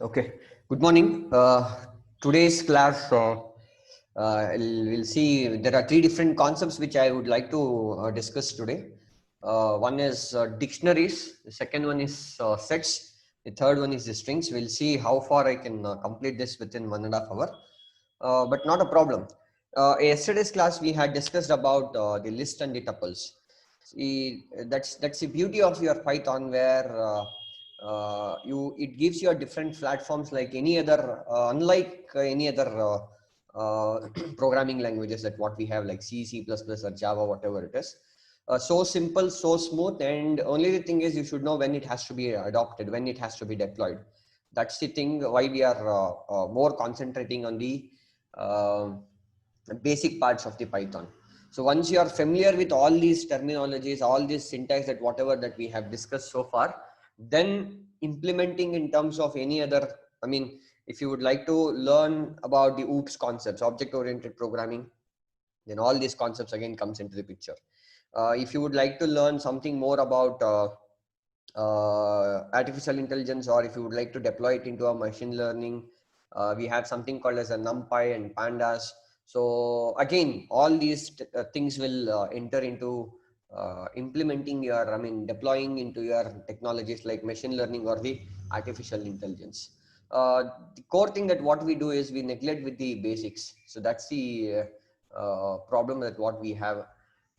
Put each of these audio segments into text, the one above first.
Okay, good morning. Today's class, we'll see there are three different concepts which I would like to discuss today. One is dictionaries, the second one is sets, the third one is the strings. We'll see how far I can complete this within 1.5 hours, but not a problem. Yesterday's class we had discussed about the list and the tuples. See, that's the beauty of your Python, where it gives you a different platforms like any other, unlike any other programming languages that what we have like C, C++ or Java, whatever it is. So simple, so smooth, and only the thing is you should know when it has to be adopted, when it has to be deployed. That's the thing why we are more concentrating on the uh, basic parts of the Python. So once you are familiar with all these terminologies, all these syntax, that whatever that we have discussed so far, then implementing in terms of any other, I mean, if you would like to learn about the OOPS concepts, object oriented programming, then all these concepts again comes into the picture. If you would like to learn something more about artificial intelligence, or if you would like to deploy it into a machine learning, we have something called as a NumPy and Pandas. So again, all these things will enter into implementing your, I mean, deploying into your technologies like machine learning or the artificial intelligence. The core thing that what we do is we neglect with the basics. So that's the problem that what we have.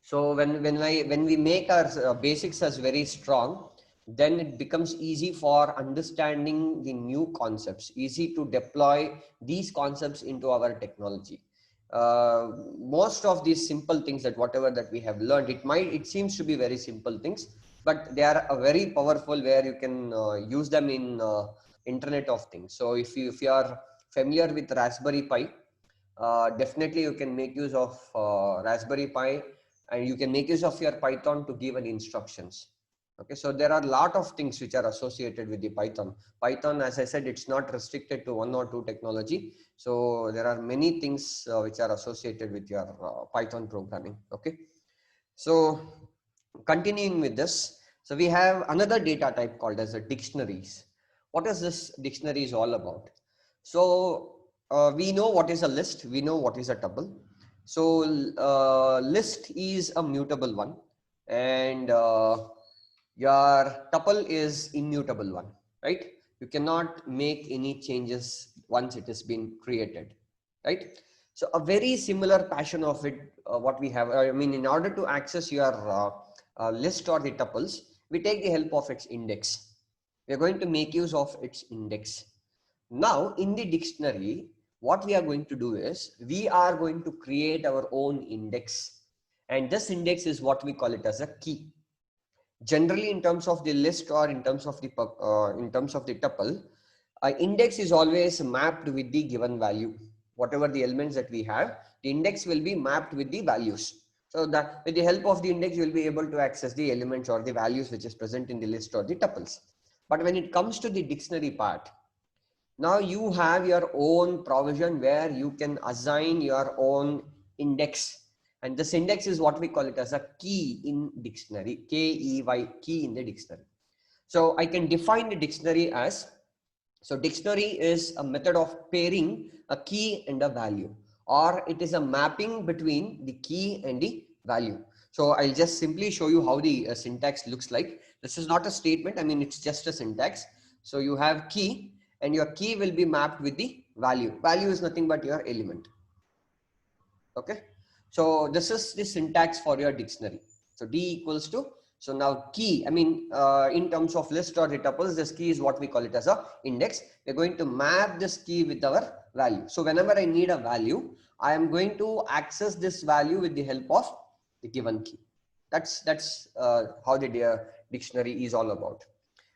So when we make our basics as very strong, then it becomes easy for understanding the new concepts, easy to deploy these concepts into our technology. Most of these simple things that whatever that we have learned, it seems to be very simple things, but they are very powerful, where you can use them in Internet of Things. So if you are familiar with Raspberry Pi, definitely you can make use of Raspberry Pi, and you can make use of your Python to give an instructions. Okay, so there are a lot of things which are associated with the Python. Python, as I said, it's not restricted to one or two technology. So there are many things which are associated with your Python programming. Okay, so continuing with this, so we have another data type called as a dictionaries. What is this dictionaries all about? So we know what is a list, we know what is a tuple. So list is a mutable one, and your tuple is immutable one, right? You cannot make any changes once it has been created, right? So a very similar passion of it, what we have, I mean, in order to access your list or the tuples, we take the help of its index. We are going to make use of its index. Now in the dictionary, what we are going to do is we are going to create our own index, and this index is what we call it as a key. Generally, in terms of the list or in terms of the tuple, index is always mapped with the given value. Whatever the elements that we have, the index will be mapped with the values. So that with the help of the index, you will be able to access the elements or the values which is present in the list or the tuples. But when it comes to the dictionary part, now you have your own provision where you can assign your own index, and this index is what we call it as a key in dictionary, K-E-Y, key in the dictionary. So I can define the dictionary as, so dictionary is a method of pairing a key and a value, or it is a mapping between the key and the value. So I'll just simply show you how the syntax looks like. This is not a statement, I mean, it's just a syntax. So you have key, and your key will be mapped with the value. Value is nothing but your element. Okay, so this is the syntax for your dictionary. So D equals to, so now key, I mean, in terms of list or the tuples, this key is what we call it as a index. We're going to map this key with our value. So whenever I need a value, I am going to access this value with the help of the given key. That's how the dictionary is all about.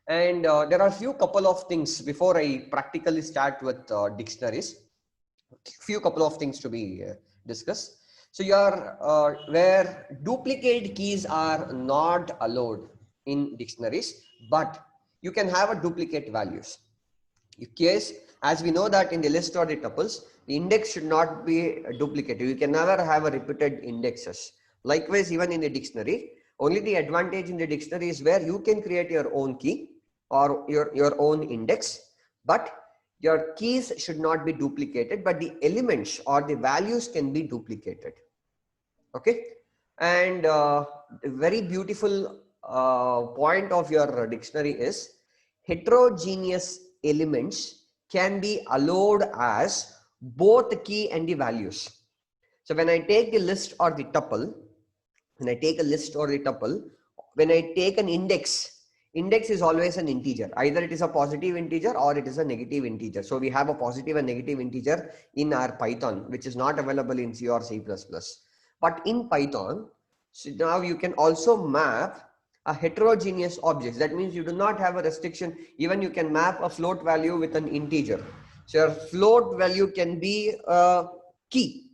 And there are a few couple of things before I practically start with dictionaries. Few couple of things to be discussed. So your where duplicate keys are not allowed in dictionaries, but you can have a duplicate values. In case, as we know that in the list or the tuples, the index should not be duplicated. You can never have a repeated indexes. Likewise, even in the dictionary, only the advantage in the dictionary is where you can create your own key or your own index, but your keys should not be duplicated, but the elements or the values can be duplicated. Okay. And a very beautiful point of your dictionary is heterogeneous elements can be allowed as both the key and the values. So when I take the list or the tuple, when I take a list or a tuple, when I take an index, index is always an integer. Either it is a positive integer or it is a negative integer. So we have a positive and negative integer in our Python, which is not available in C or C++. But in Python, so now you can also map a heterogeneous objects. That means you do not have a restriction. Even you can map a float value with an integer. So your float value can be a key,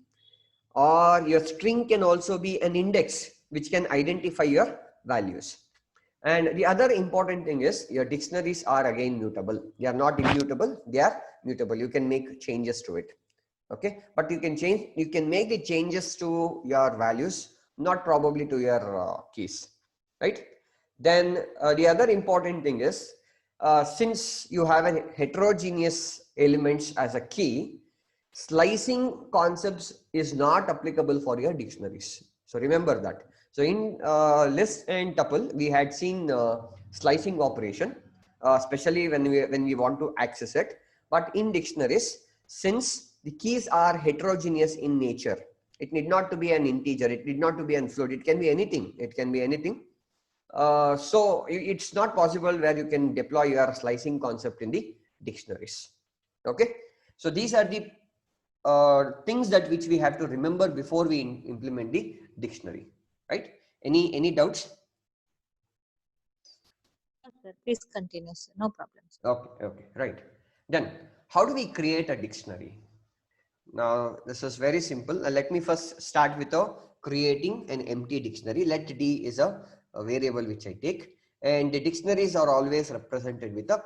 or your string can also be an index which can identify your values. And the other important thing is your dictionaries are again mutable. They are not immutable, they are mutable. You can make changes to it. Okay, but you can make the changes to your values, not probably to your keys, right? Then the other important thing is since you have a heterogeneous elements as a key, slicing concepts is not applicable for your dictionaries. So remember that. So in list and tuple, we had seen slicing operation, especially when we want to access it. But in dictionaries, since the keys are heterogeneous in nature, it need not to be an integer, it need not to be an float, it can be anything. It can be anything. So it's not possible where you can deploy your slicing concept in the dictionaries. Okay, so these are the things that which we have to remember before we implement the dictionary, right? Any doubts? Sir, please continue, sir. No problem, sir. Okay, right. Then how do we create a dictionary? Now this is very simple. Let me first start with creating an empty dictionary. Let D is a variable which I take, and the dictionaries are always represented with a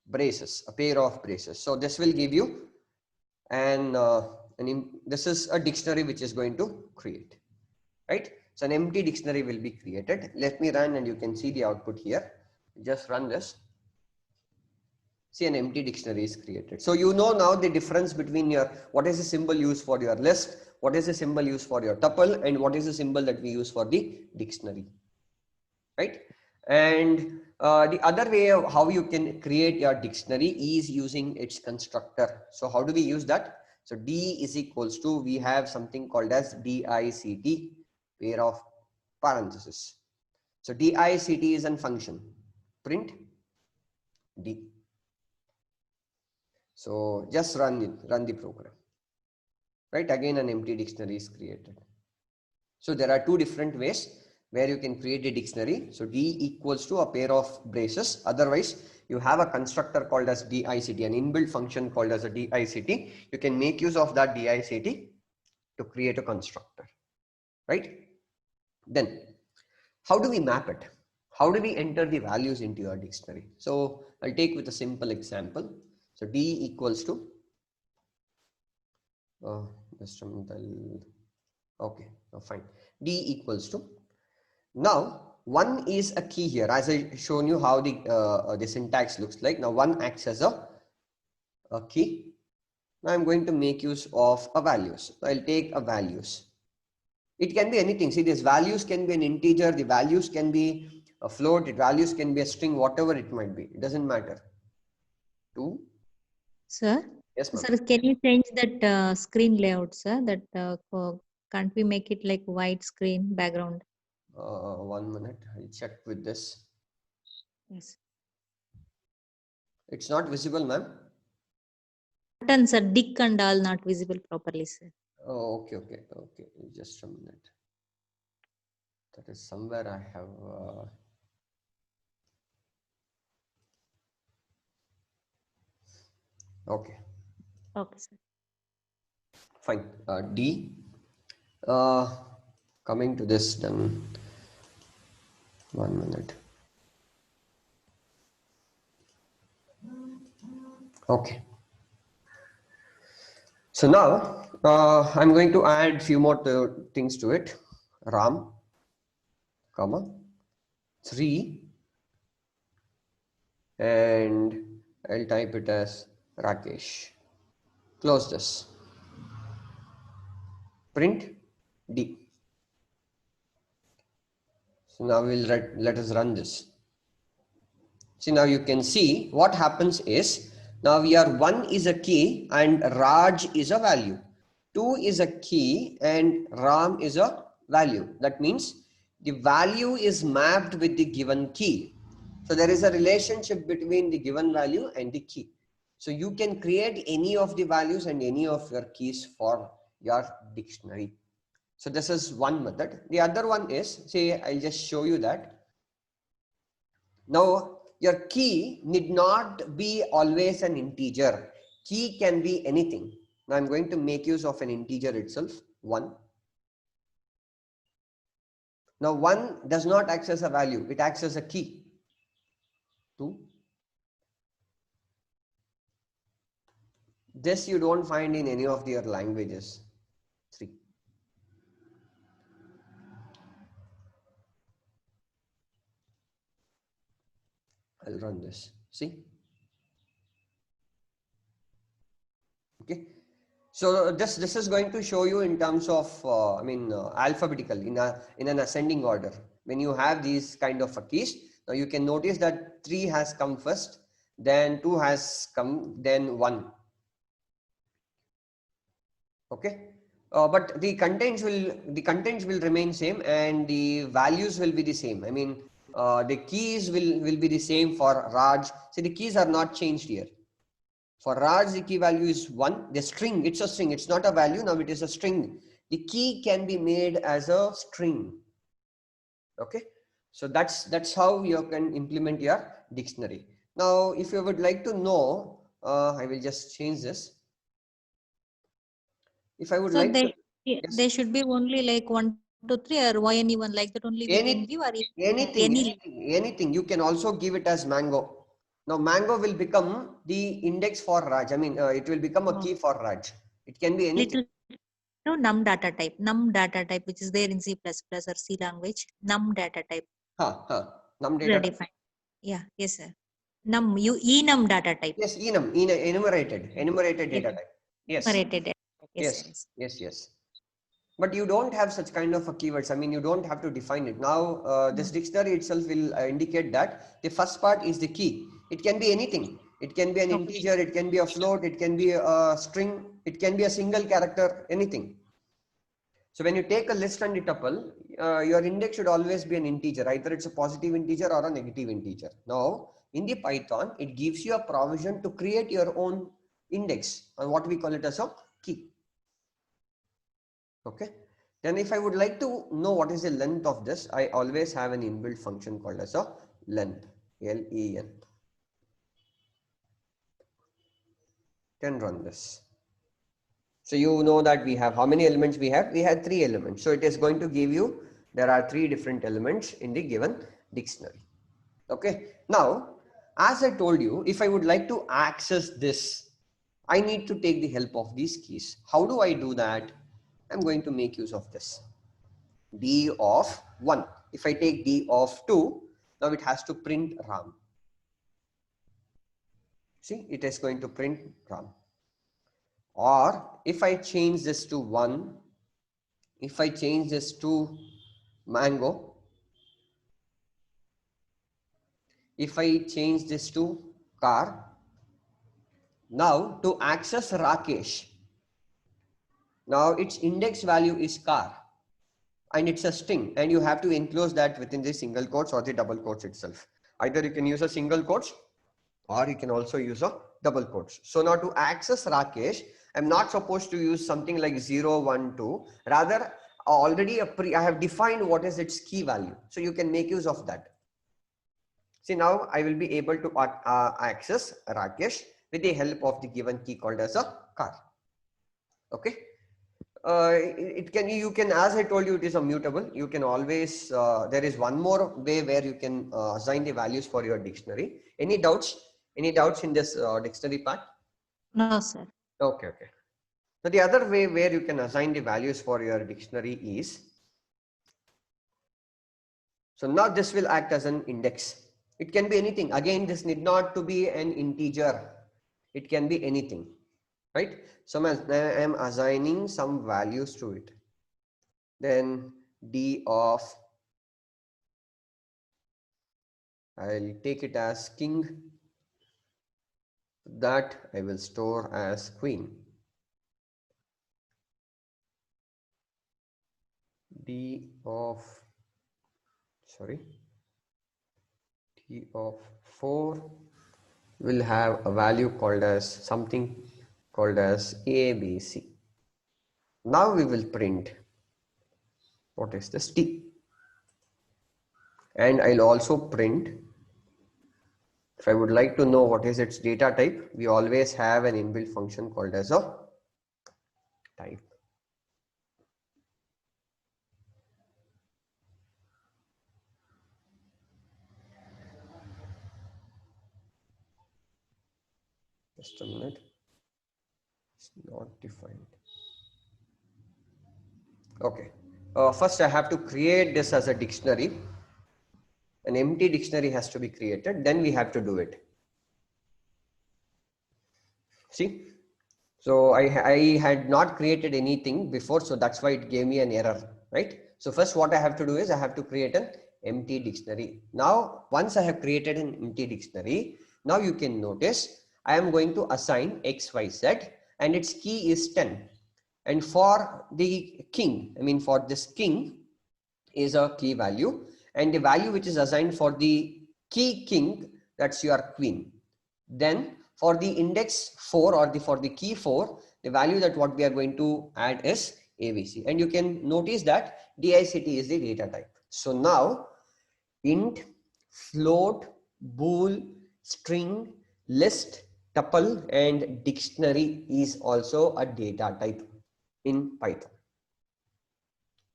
braces, a pair of braces. So this will give you and this is a dictionary which is going to create, right? So an empty dictionary will be created. Let me run and you can see the output here. Just run this. See, an empty dictionary is created. So you know now the difference between your, what is the symbol used for your list, what is the symbol used for your tuple, and what is the symbol that we use for the dictionary, right? And the other way of how you can create your dictionary is using its constructor. So how do we use that? So D is equals to, we have something called as DICT, pair of parentheses. So DICT is a function, print D. So just run the program, right? Again, an empty dictionary is created. So there are two different ways where you can create a dictionary. So D equals to a pair of braces. Otherwise, you have a constructor called as DICT, an inbuilt function called as a DICT. You can make use of that DICT to create a constructor, right? Then how do we map it? How do we enter the values into your dictionary? So I'll take with a simple example. So D equals to, okay, fine. D equals to, now one is a key here, as I shown you how the syntax looks like. Now one acts as a key. Now I'm going to make use of a values. So I'll take a values. It can be anything. See, these values can be an integer, the values can be a float, the values can be a string, whatever it might be. It doesn't matter. Two. Sir? Yes, ma'am. Sir, can you change that screen layout, sir? That can't we make it like white screen background? 1 minute. I'll check with this. Yes. It's not visible, ma'am. Button, sir, dick and all not visible properly, sir. Oh, okay. Just a minute. That is somewhere I have. Okay. Okay, sir. Fine. D. Coming to this, then 1 minute. Okay. So now I'm going to add few more things to it. RAM, comma 3, and I'll type it as Rakesh. Close this. Print D. So now we'll let us run this. See, now you can see what happens is, now we are 1 is a key and Raj is a value. 2 is a key and Ram is a value. That means the value is mapped with the given key. So there is a relationship between the given value and the key. So you can create any of the values and any of your keys for your dictionary. So this is one method. The other one is, say, I'll just show you that. Now, your key need not be always an integer. Key can be anything. Now, I'm going to make use of an integer itself, 1. Now, 1 does not act as a value. It acts as a key. 2. This you don't find in any of your languages. 3. I'll run this. See? Okay. So this is going to show you in terms of alphabetical in an ascending order. When you have these kind of keys, now you can notice that 3 has come first, then 2 has come, then 1. Okay. But the contents will remain same and the values will be the same. I mean, the keys will be the same for Raj. So the keys are not changed here. For Raj, the key value is 1. The string, it's a string. It's not a value. Now it is a string. The key can be made as a string. Okay. So that's how you can implement your dictionary. Now, if you would like to know, I will just change this. If I would like to, yes. They should be only like 1, 2, 3 or YNE1 like that only we can give, or anything. You can also give it as mango. Now mango will become the index for Raj. I mean, it will become a key for Raj. It can be anything. Num data type, which is there in C++ or C language. Num data type. Num data type. Yeah, yes, sir. Enum data type. Yes, enumerated data type. Yes. Enumerated. Yes. But you don't have such kind of a keywords. I mean, you don't have to define it. Now, this dictionary itself will indicate that the first part is the key. It can be anything. It can be an integer, it can be a float, it can be a string, it can be a single character, anything. So when you take a list and a tuple, your index should always be an integer. Either it's a positive integer or a negative integer. Now, in the Python, it gives you a provision to create your own index, and what we call it as a key. Okay. Then if I would like to know what is the length of this, I always have an inbuilt function called as a length, L-E-N. Then run this. So you know that we have how many elements we have? We have 3 elements. So it is going to give you, there are 3 different elements in the given dictionary. Okay. Now, as I told you, if I would like to access this, I need to take the help of these keys. How do I do that? I'm going to make use of this. D of 1. If I take D of 2, now it has to print Ram. See, it is going to print Ram. Or if I change this to 1, if I change this to mango, if I change this to car, now to access Rakesh, now its index value is car and it's a string, and you have to enclose that within the single quotes or the double quotes itself. Either you can use a single quotes or you can also use a double quotes. So now to access Rakesh, I'm not supposed to use something like 0, 1, 2. Rather, already I have defined what is its key value. So you can make use of that. See, now I will be able to access Rakesh with the help of the given key called as a car. Okay. You can, as I told you, it is a mutable. You can always, there is one more way where you can assign the values for your dictionary. Any doubts in this dictionary part? No, sir. Okay. So the other way where you can assign the values for your dictionary is, so now this will act as an index. It can be anything. Again, this need not to be an integer. It can be anything, right? So I am assigning some values to it. Then D of, I'll take it as king, that I will store as queen. D of, sorry, D of 4 will have a value called as something called as ABC. Now we will print what is this T, and I'll also print, if I would like to know what is its data type, we always have an inbuilt function called as a type. Just a minute, it's not defined. Okay, first I have to create this as a dictionary. An empty dictionary has to be created, then we have to do it. See, so I had not created anything before, so that's why it gave me an error, right? So first what I have to do is I have to create an empty dictionary. Now once I have created an empty dictionary, now you can notice I am going to assign XYZ and its key is 10. And for the king, I mean for this king is a key value, and the value which is assigned for the key king, that's your queen. Then for the index 4 or for the key 4, the value that what we are going to add is ABC. And you can notice that DICT is the data type. So now int, float, bool, string, list, tuple and dictionary is also a data type in Python.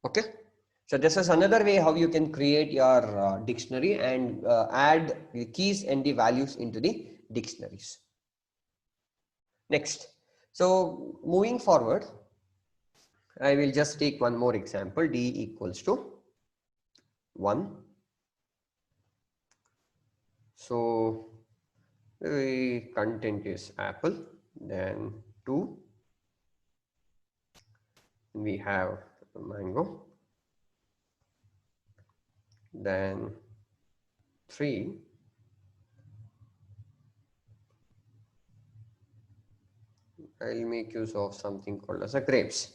Okay. So this is another way how you can create your dictionary and add the keys and the values into the dictionaries. Next, so moving forward, I will just take one more example. D equals to 1. So the content is apple. Then 2. We have mango. Then 3. I'll make use of something called as a grapes.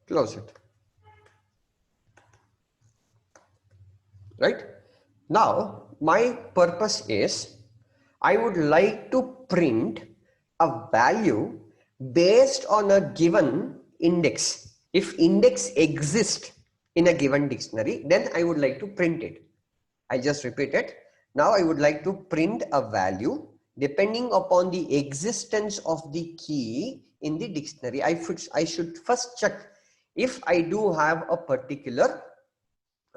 Close it. Right? Now, my purpose is I would like to print a value based on a given index. If index exists in a given dictionary, then I would like to print it. I just repeat it. Now I would like to print a value depending upon the existence of the key in the dictionary. I should first check if I do have a particular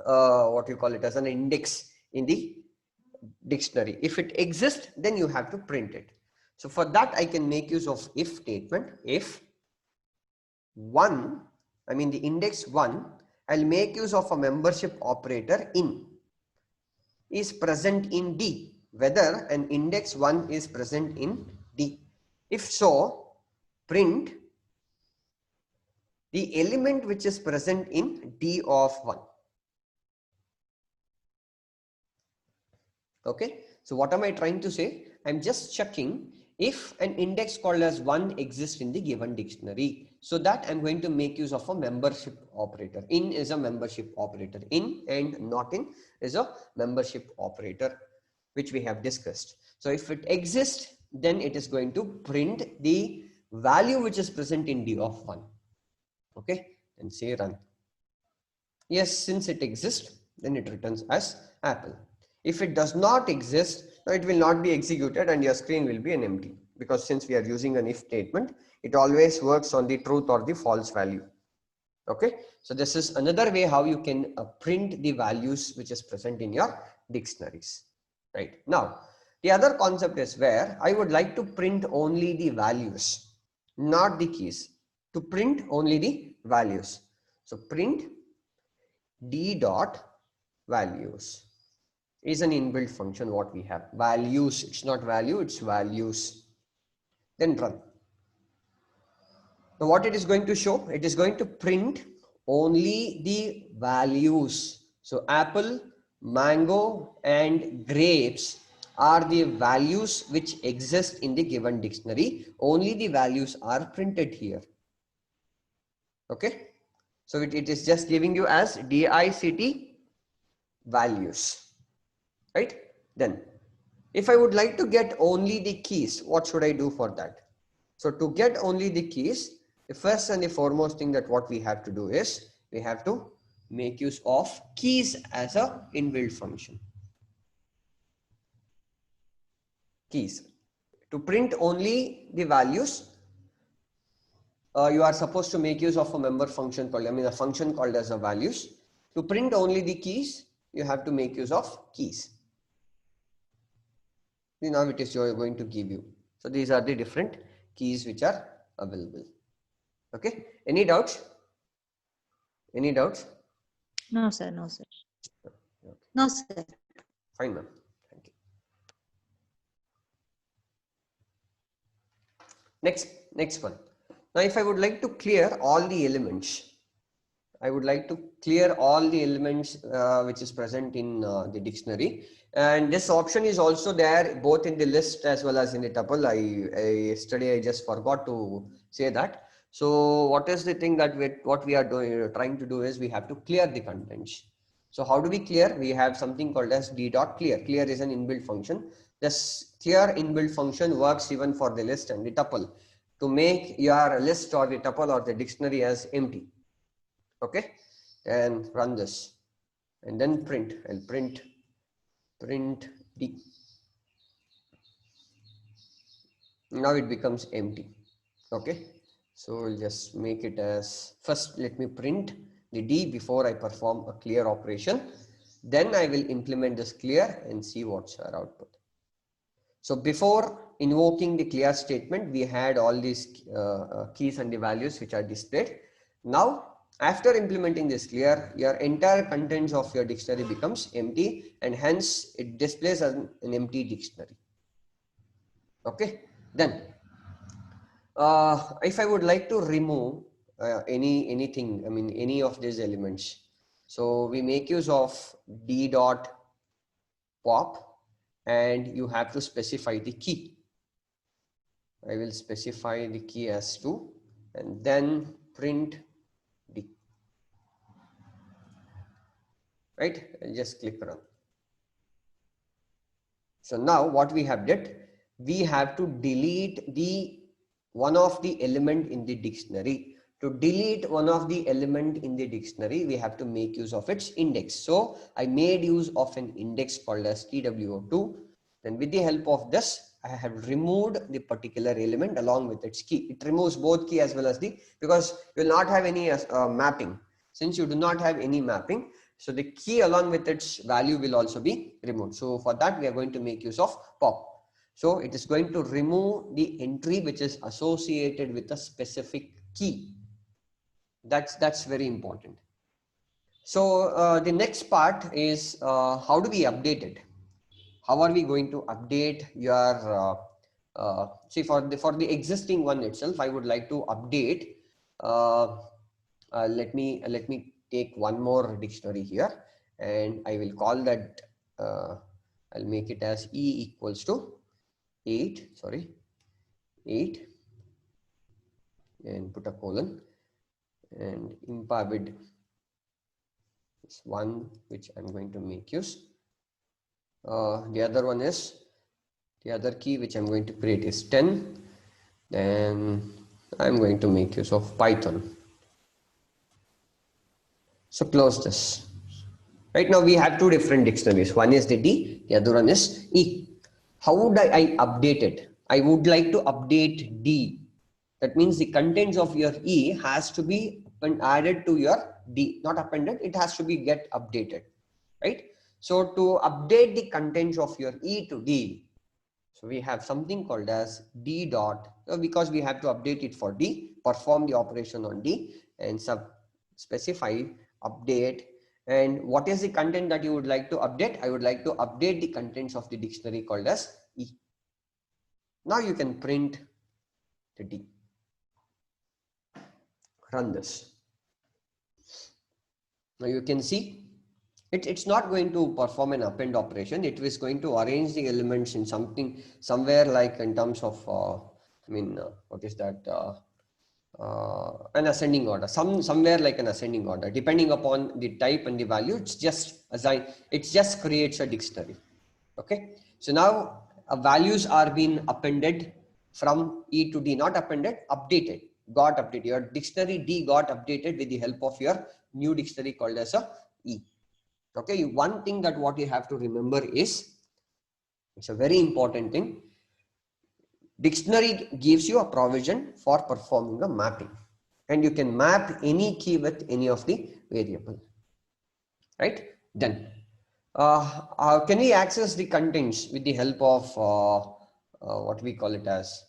what you call it as an index in the dictionary. If it exists, then you have to print it. So for that I can make use of if statement. If 1, I mean the index 1, I'll make use of a membership operator in is present in D, whether an index 1 is present in D. If so, print the element which is present in D of 1. Okay, so what am I trying to say? I'm just checking if an index called as 1 exists in the given dictionary. So that I'm going to make use of a membership operator. In is a membership operator. In and not in is a membership operator, which we have discussed. So if it exists, then it is going to print the value which is present in D of 1. Okay, and say run. Yes, since it exists, then it returns as apple. If it does not exist, it will not be executed and your screen will be an empty, because since we are using an if statement, it always works on the truth or the false value. Okay, so this is another way how you can print the values which is present in your dictionaries. Right now, the other concept is where I would like to print only the values, not the keys. To print only the values. So print D dot values. is an inbuilt function what we have. Values, it's not value, it's values. Then run. Now what it is going to show? It is going to print only the values. So apple, mango and grapes are the values which exist in the given dictionary. Only the values are printed here. Okay. So it is just giving you as DICT values, right? Then if I would like to get only the keys, what should I do for that? So to get only the keys, the first and the foremost thing that what we have to do is we have to make use of keys as a inbuilt function. Keys. To print only the values, you are supposed to make use of a member function called, a function called as a values. To print only the keys, you have to make use of keys. Now it is going to give you. So these are the different keys which are available. Okay. Any doubts? Any doubts? No, sir. No, sir. Okay. No, sir. Fine, ma'am. Thank you. Next one. Now, if I would like to clear all the elements, I would like to clear all the elements which is present in the dictionary, and this option is also there both in the list as well as in the tuple. Yesterday I just forgot to say that. So what is the thing that what we are doing, trying to do is we have to clear the contents. So how do we clear? We have something called as d.clear. Clear is an inbuilt function. This clear inbuilt function works even for the list and the tuple to make your list or the tuple or the dictionary as empty. Okay, and run this and then print. I'll print D. Now it becomes empty. Okay, so we'll just make it as, first let me print the D before I perform a clear operation. Then I will implement this clear and see what's our output. So before invoking the clear statement, we had all these keys and the values which are displayed. Now after implementing this clear, your entire contents of your dictionary becomes empty, and hence it displays as an empty dictionary. Okay, then if I would like to remove anything, any of these elements, so we make use of d.pop, and you have to specify the key. I will specify the key as 2 and then print D. Right, I'll just click run. So now what we have did, we have to delete the one of the element in the dictionary. To delete one of the element in the dictionary, we have to make use of its index. So I made use of an index called as TWO2. Then with the help of this, I have removed the particular element along with its key. It removes both key as well as the, because you will not have any mapping. Since you do not have any mapping, so the key along with its value will also be removed. So for that, we are going to make use of pop. So it is going to remove the entry which is associated with a specific key. That's very important. So the next part is how do we update it? How are we going to update your see for the existing one itself? I would like to update. Let me take one more dictionary here, and I will call that. I'll make it as E equals to 8. Sorry, 8, and put a colon, and impavid is 1, which I'm going to make use. The other one is, the other key which I'm going to create is 10. Then I'm going to make use of Python. So close this. Right now we have two different dictionaries. One is the D, the other one is E. How would I update it? I would like to update D. That means the contents of your E has to be added to your D, not appended. It has to be get updated, right? So to update the contents of your E to D, so we have something called as D dot, because we have to update it for D, perform the operation on D and specify update And what is the content that you would like to update? I would like to update the contents of the dictionary called as E. Now you can print the D. Run this. Now you can see it's not going to perform an append operation. It is going to arrange the elements in somewhere like in terms of, what is that? An ascending order, somewhere like an ascending order, depending upon the type and the value. It's just it just creates a dictionary. Okay, so now values are being appended from E to D, not appended, updated, got updated. Your dictionary D got updated with the help of your new dictionary called as a E. Okay, one thing that what you have to remember is, it's a very important thing. Dictionary gives you a provision for performing a mapping, and you can map any key with any of the variable, right? Then can we access the contents with the help of what we call it as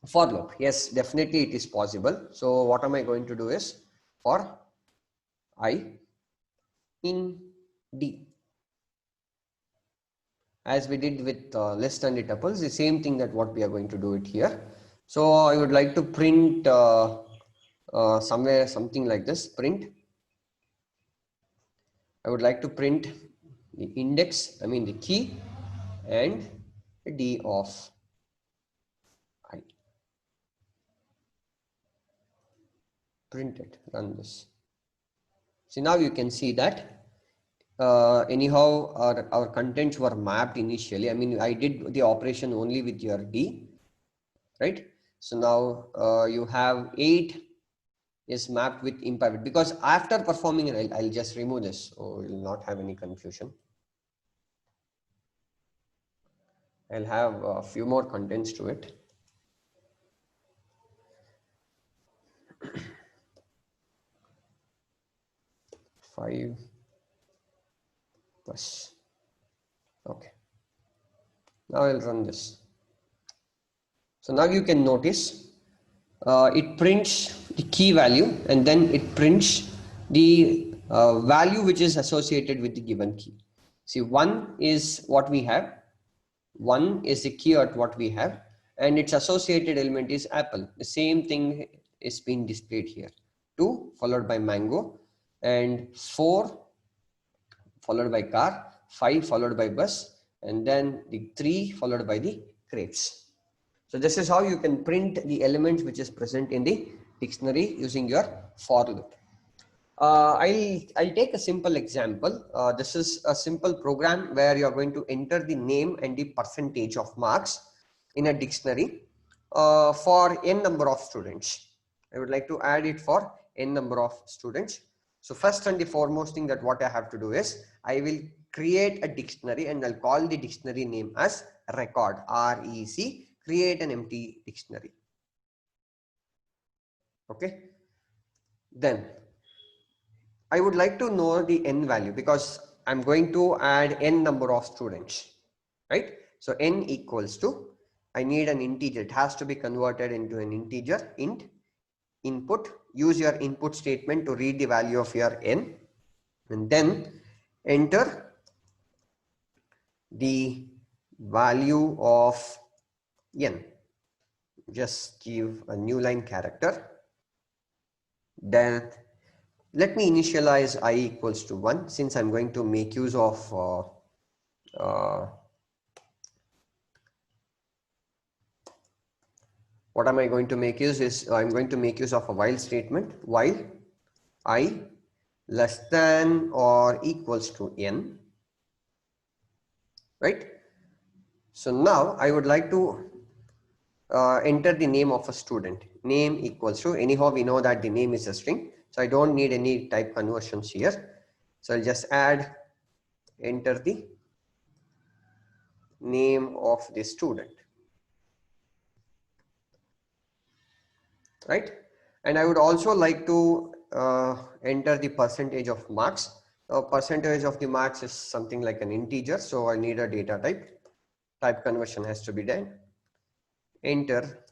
for loop? Yes, definitely it is possible. So what am I going to do is, for I in D, as we did with list and the tuples, the same thing that what we are going to do it here. So I would like to print somewhere something like this. Print. I would like to print the index, the key, and D of I. Print it. Run this. See, now you can see that anyhow our contents were mapped initially. I did the operation only with your D, right? So now you have 8 is mapped with impivot, because after performing it, I'll just remove this so you'll not have any confusion. I'll have a few more contents to it. Five plus. Okay. Now I'll run this. So now you can notice it prints the key value, and then it prints the value which is associated with the given key. See, 1 is what we have. 1 is the key at what we have, and its associated element is apple. The same thing is being displayed here. 2 followed by mango, and 4 followed by car, 5 followed by bus, and then the 3 followed by the grapes. So this is how you can print the elements which is present in the dictionary using your for loop. I'll take a simple example. This is a simple program where you are going to enter the name and the percentage of marks in a dictionary for n number of students. I would like to add it for n number of students. So first and the foremost thing that what I have to do is, I will create a dictionary, and I'll call the dictionary name as record, REC. Create an empty dictionary. Okay. Then I would like to know the n value, because I'm going to add n number of students, right? So n equals to, I need an integer. It has to be converted into an integer. Int input. Use your input statement to read the value of your n, and then enter the value of n. Just give a new line character. Then let me initialize I equals to 1, since I'm going to make use of what am I going to make use is, I'm going to make use of a while statement. While I less than or equals to n, right? So now I would like to enter the name of a student. Name equals to, anyhow we know that the name is a string, so I don't need any type conversions here. So I'll just enter the name of the student, right? And I would also like to enter the percentage of marks. Percentage of the marks is something like an integer, so I need a data type. Type conversion has to be done. Enter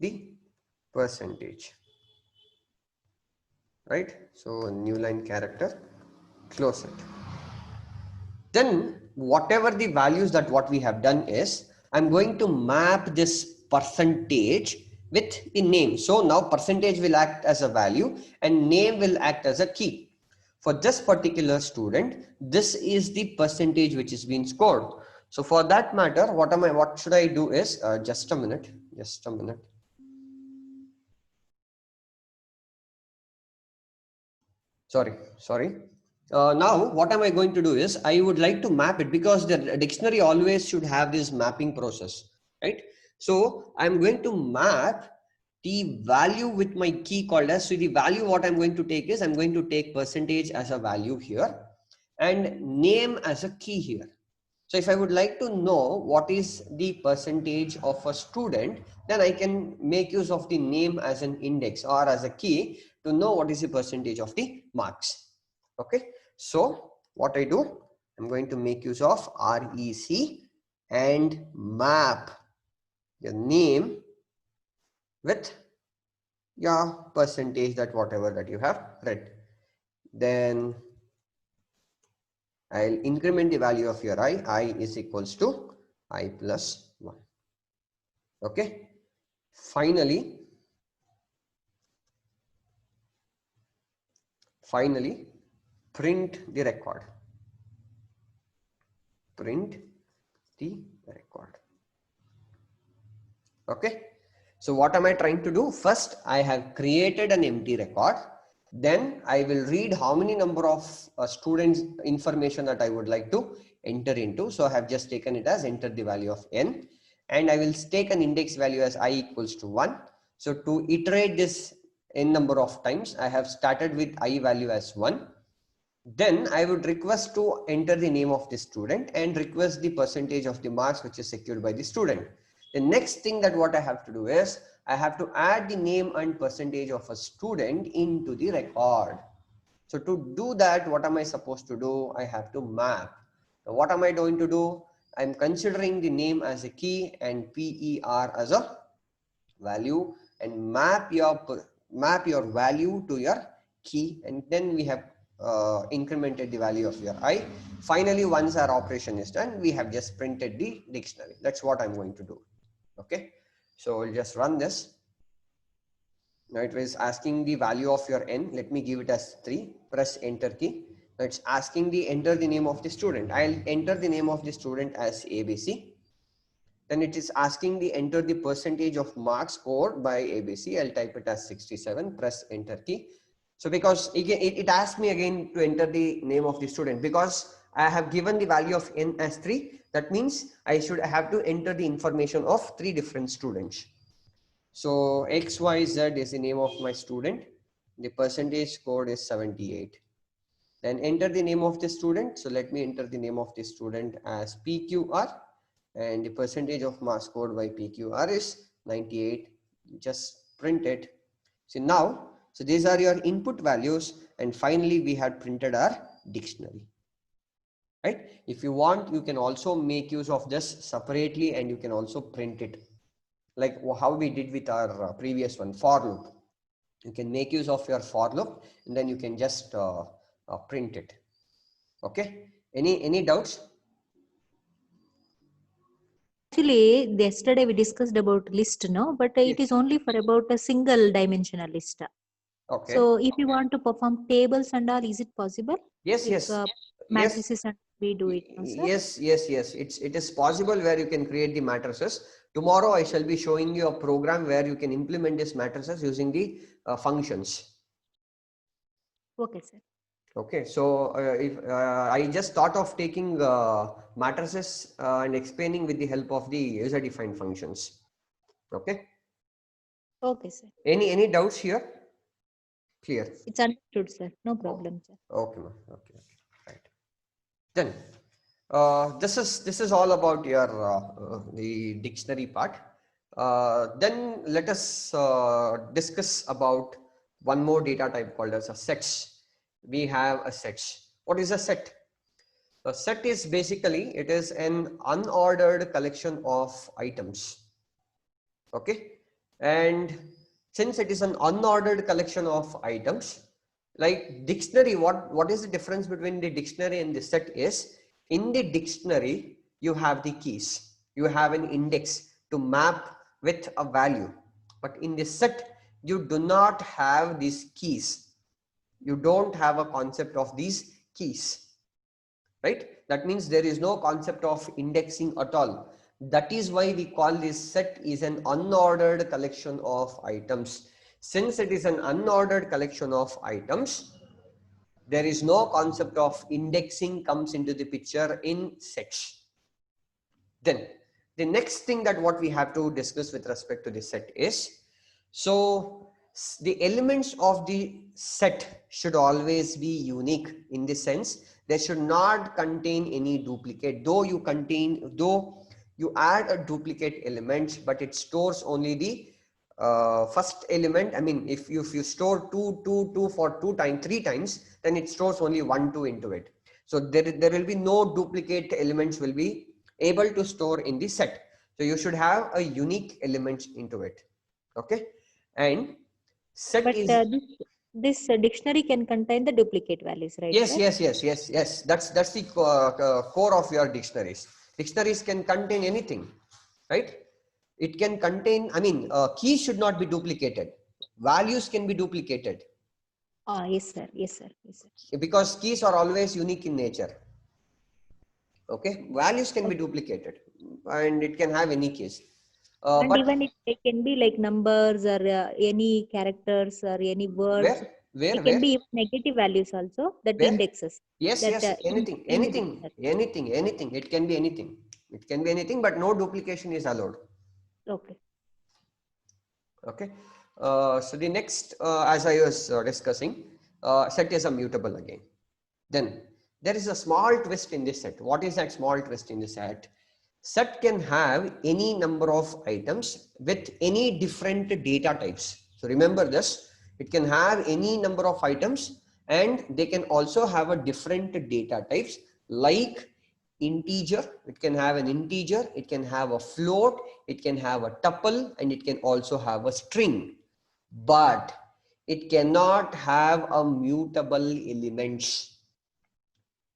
the percentage, right? So a new line character. close it. Then whatever the values that what we have done is, I'm going to map this percentage with the name. So now percentage will act as a value and name will act as a key. For this particular student, this is the percentage which is being scored. So for that matter, what should I do is, just a minute. Sorry. Now what am I going to do is, I would like to map it, because the dictionary always should have this mapping process, right? So I'm going to map the value with my key called as, so the value what I'm going to take is, I'm going to take percentage as a value here and name as a key here. So if I would like to know what is the percentage of a student, then I can make use of the name as an index or as a key to know what is the percentage of the marks. Okay, so what I do, I'm going to make use of REC and map your name with your percentage, that whatever that you have read. Then I'll increment the value of your I is equals to I plus 1. Okay, finally print the record. Okay, so what am I trying to do? First, I have created an empty record. Then I will read how many number of students information that I would like to enter into. So I have just taken it as enter the value of n, and I will take an index value as I equals to 1. So to iterate this n number of times, I have started with I value as 1. Then I would request to enter the name of the student and request the percentage of the marks which is secured by the student. The next thing that what I have to do is, I have to add the name and percentage of a student into the record. So to do that, what am I supposed to do? I have to map. Now what am I going to do? I'm considering the name as a key and PER as a value, and map your value to your key, and then we have incremented the value of your I. Finally, once our operation is done, we have just printed the dictionary. That's what I'm going to do. Okay, so we'll just run this. Now it was asking the value of your n. Let me give it as 3. Press enter key. Now it's asking the enter the name of the student. I'll enter the name of the student as ABC. Then it is asking the enter the percentage of marks scored by ABC. I'll type it as 67. Press enter key. So because again, it asked me again to enter the name of the student, because I have given the value of n as 3. That means I should have to enter the information of 3 different students. So XYZ is the name of my student. The percentage scored is 78. Then enter the name of the student. So let me enter the name of the student as PQR, and the percentage of marks scored by PQR is 98. Just print it. So now, so these are your input values, and finally we had printed our dictionary. Right? If you want, you can also make use of this separately, and you can also print it like how we did with our previous one, for loop. You can make use of your for loop, and then you can just print it. Okay, any doubts? Actually, yesterday we discussed about list, no? But it is only for about a single dimensional list. Okay. So if you want to perform tables and all, is it possible? Yes, with, yes. Matrices and we do it, no, sir? Yes. It is possible where you can create the matrices. Tomorrow I shall be showing you a program where you can implement these matrices using the functions. Okay, sir. Okay, so if I just thought of taking matrices and explaining with the help of the user-defined functions. Okay. Okay, sir. Any doubts here? Clear. It's understood, sir. No problem, sir. Okay, okay, right. Then this is all about your the dictionary part. Then let us discuss about one more data type called as a sets. We have a sets. What is a set? A set is basically, it is an unordered collection of items. Okay, and since it is an unordered collection of items, Like dictionary, what is the difference between the dictionary and the set is, in the dictionary, you have the keys. You have an index to map with a value. But in the set, you do not have these keys. You don't have a concept of these keys, right? That means there is no concept of indexing at all. That is why we call this set is an unordered collection of items. Since it is an unordered collection of items, there is no concept of indexing comes into the picture in sets. Then the next thing that what we have to discuss with respect to the set is, so the elements of the set should always be unique, in the sense they should not contain any duplicate. Though you add a duplicate element, but it stores only the first element. I mean, if you store 2 for 3 times, then it stores only 1 2 into it. So there will be no duplicate elements will be able to store in the set. So you should have a unique element into it. Okay. And set But is, this dictionary can contain the duplicate values, right, yes, sir? yes. That's the core of your dictionaries. Dictionaries can contain anything, right? It can contain, I mean, keys should not be duplicated. Values can be duplicated. Ah, yes, sir. Yes, sir. Yes, sir. Because keys are always unique in nature. Okay, values can be Okay. duplicated, and it can have any keys. And But even it can be like numbers or any characters or any words. It can where? be negative values also, that Where? indexes. Yes, That anything, in the dictionary. anything. It can be anything. It can be anything, but no duplication is allowed. Okay. Okay. So the next, as I was discussing, set is a mutable again. Then there is a small twist in this set. What is that small twist in this set? Set can have any number of items with any different data types. So remember this, it can have any number of items, and they can also have a different data types, like integer. It can have an integer, it can have a float, it can have a tuple, and it can also have a string. But it cannot have a mutable elements.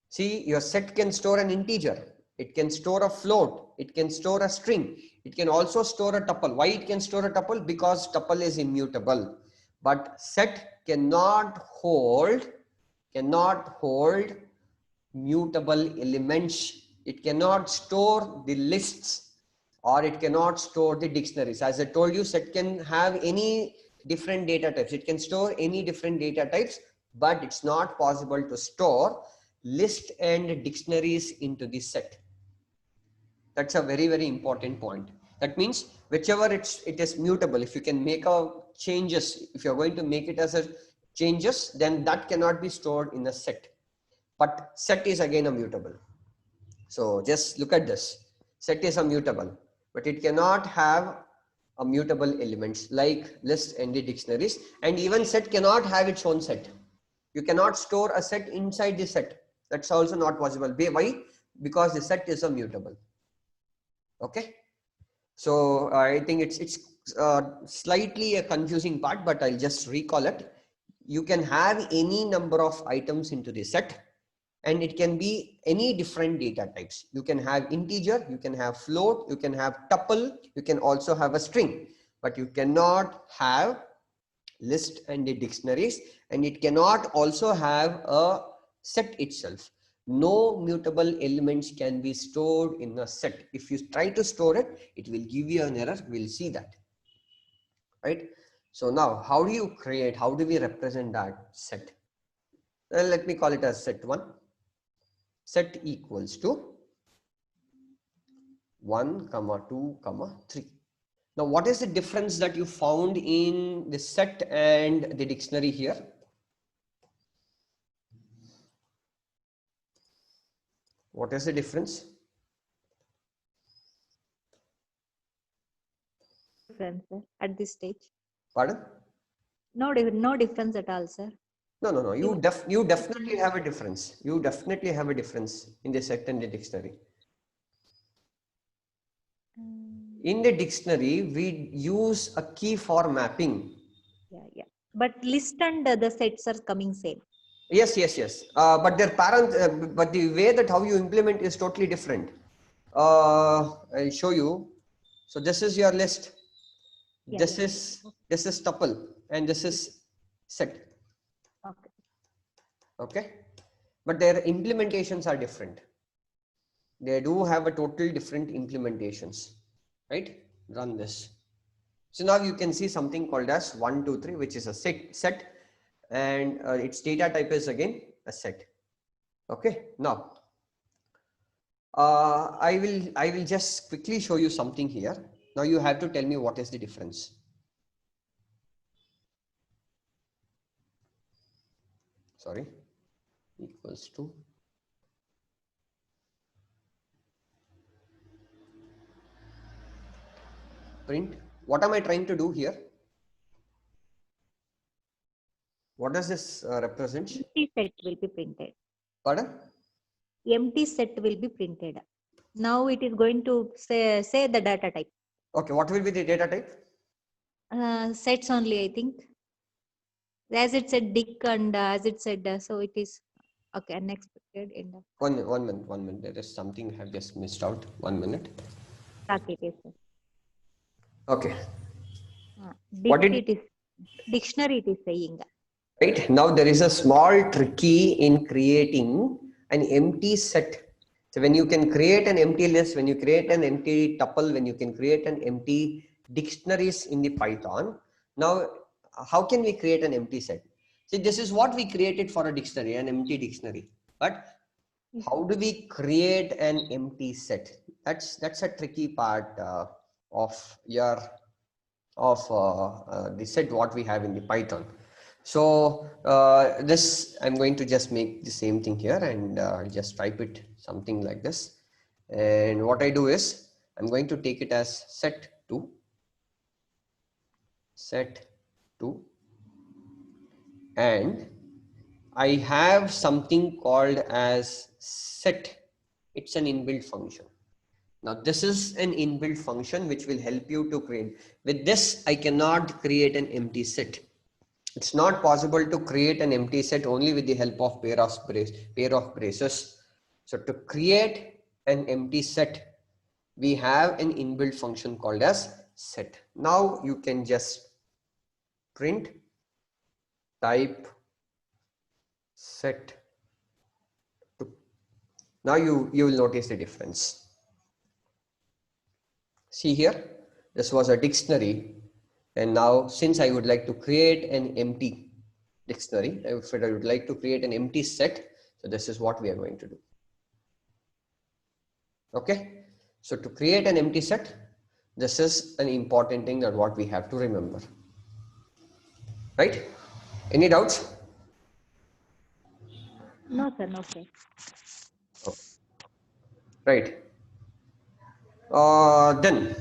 See, your set can store an integer, it can store a float, it can store a string, it can also store a tuple. Why it can store a tuple? Because tuple is immutable. But set cannot hold mutable elements. It cannot store the lists, or it cannot store the dictionaries. As I told you, set can have any different data types. It can store any different data types, but it's not possible to store list and dictionaries into the set. That's a very, very important point. That means whichever it is mutable, if you can make a changes, if you're going to make it as a changes, then that cannot be stored in a set. But set is again a mutable. So just look at this. Set is a mutable, but it cannot have a mutable elements like list and the dictionaries. And even set cannot have its own set. You cannot store a set inside the set. That's also not possible. Why? Because the set is a mutable. Okay. So I think it's slightly a confusing part, but I'll just recall it. You can have any number of items into the set, and it can be any different data types. You can have integer, you can have float, you can have tuple, you can also have a string, but you cannot have list and the dictionaries, and it cannot also have a set itself. No mutable elements can be stored in a set. If you try to store it, it will give you an error. We'll see that, right? So now, how do we represent that set? Well, let me call it as set 1. Set equals to 1, 2, 3. Now, what is the difference that you found in the set and the dictionary here? What is the difference? Difference, sir, at this stage. Pardon? No difference at all, sir. No. You definitely have a difference. You definitely have a difference in the set and the dictionary. In the dictionary, we use a key for mapping. Yeah. But list and the sets are coming same. Yes, yes, yes. But their parent, but the way that how you implement is totally different. I'll show you. So this is your list. Yeah, This yeah. is tuple, and this is set. Okay. Okay, but their implementations are different. They do have a total different implementations, right? Run this. So now you can see something called as 1, 2, 3, which is a set, and its data type is again a set. Okay, now I will just quickly show you something here. Now you have to tell me what is the difference. Sorry, equals to print. What am I trying to do here? What does this represent? Empty set will be printed. Pardon? Empty set will be printed. Now it is going to say the data type. Okay, what will be the data type? Sets only, I think. As it said Dick and as it said, so it is okay. Unexpected in the One minute. There is something I have just missed out. 1 minute. okay, it is. Okay. Dick it is dictionary it is saying. Right now there is a small tricky in creating an empty set. So when you can create an empty list, when you create an empty tuple, when you can create an empty dictionaries in the Python, now how can we create an empty set? See, this is what we created for a dictionary, an empty dictionary. But how do we create an empty set? That's a tricky part of your the set what we have in the Python. So this I'm going to just make the same thing here, and just type it something like this. And what I do is I'm going to take it as set2, and I have something called as set. It's an inbuilt function. Now this is an inbuilt function which will help you to create. With this, I cannot create an empty set. It's not possible to create an empty set only with the help of pair of braces. So to create an empty set, we have an inbuilt function called as set. Now you can just print type set. Now you will notice the difference. See here, this was a dictionary, and now since I would like to create an empty dictionary, I would like to create an empty set. So this is what we are going to do. Okay, so to create an empty set, this is an important thing that what we have to remember, right? Any doubts? No, sir, no, sir. Okay. Right. Then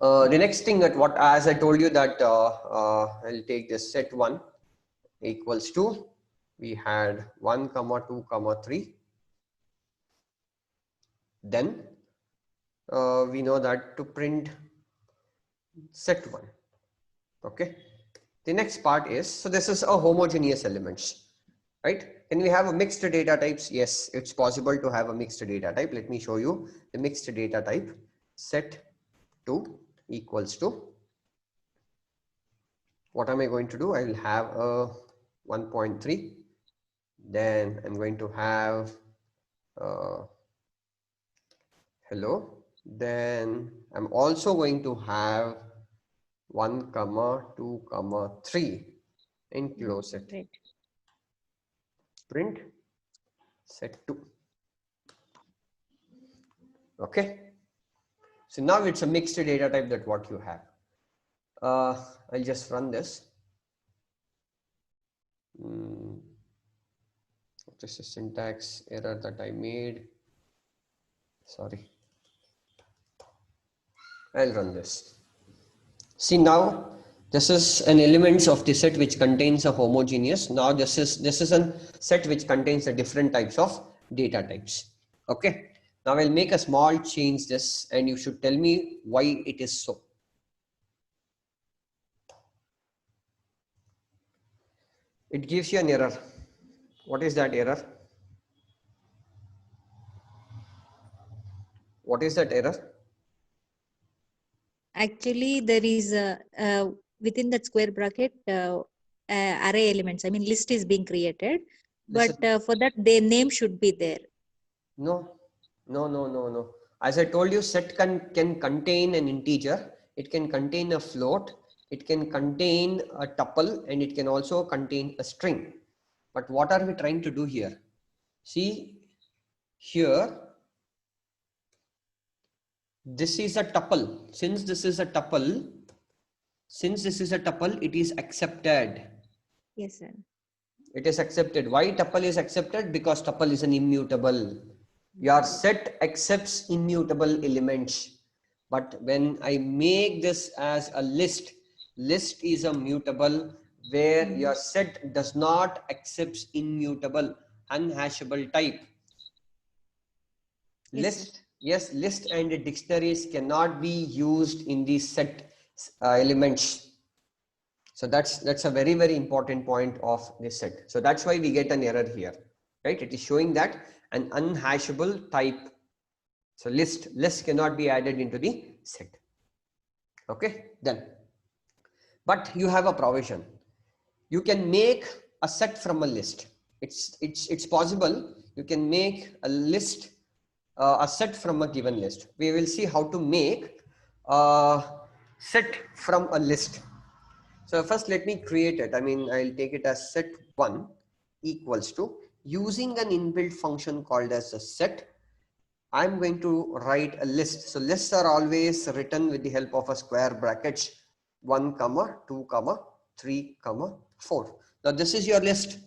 the next thing that what, as I told you that I'll take this set1 equals to, we had 1, 2, 3. Then we know that to print set1. Okay. The next part is, so this is a homogeneous elements, right? Can we have a mixed data types? Yes, it's possible to have a mixed data type. Let me show you the mixed data type. Set2 equals to, what am I going to do? I will have a 1.3. Then I'm going to have hello. Then I'm also going to have 1, 2, 3 and close it. Right. Print set2. Okay. So now it's a mixed data type that what you have. I'll just run this. What is the syntax error that I made? Sorry. I'll run this. See, now this is an elements of the set which contains a homogeneous. Now this is a set which contains the different types of data types. Okay. Now I'll make a small change this, and you should tell me why it is so. it gives you an error. What is that error? What is that error? Actually, there is within that square bracket array elements. I mean, list is being created, This but is for that, their name should be there. no. As I told you, set can contain an integer. It can contain a float. It can contain a tuple, and it can also contain a string. But what are we trying to do here? See here, this is a tuple. Since this is a tuple, it is accepted. Yes, sir. It is accepted. Why tuple is accepted? Because tuple is an immutable. Your set accepts immutable elements. But when I make this as a list, list is a mutable where your set does not accept immutable, unhashable type. List, yes, list and dictionaries cannot be used in these set elements. So that's a very, very important point of this set. So that's why we get an error here, right? It is showing that an unhashable type. So list cannot be added into the set. Okay, done. But you have a provision. You can make a set from a list. It's possible. You can make a list, a set from a given list. We will see how to make a set from a list. So first let me create it. I mean, I'll take it as set1 equals to, using an inbuilt function called as a set, I'm going to write a list. So lists are always written with the help of a square brackets, 1, 2, 3, 4. Now this is your list.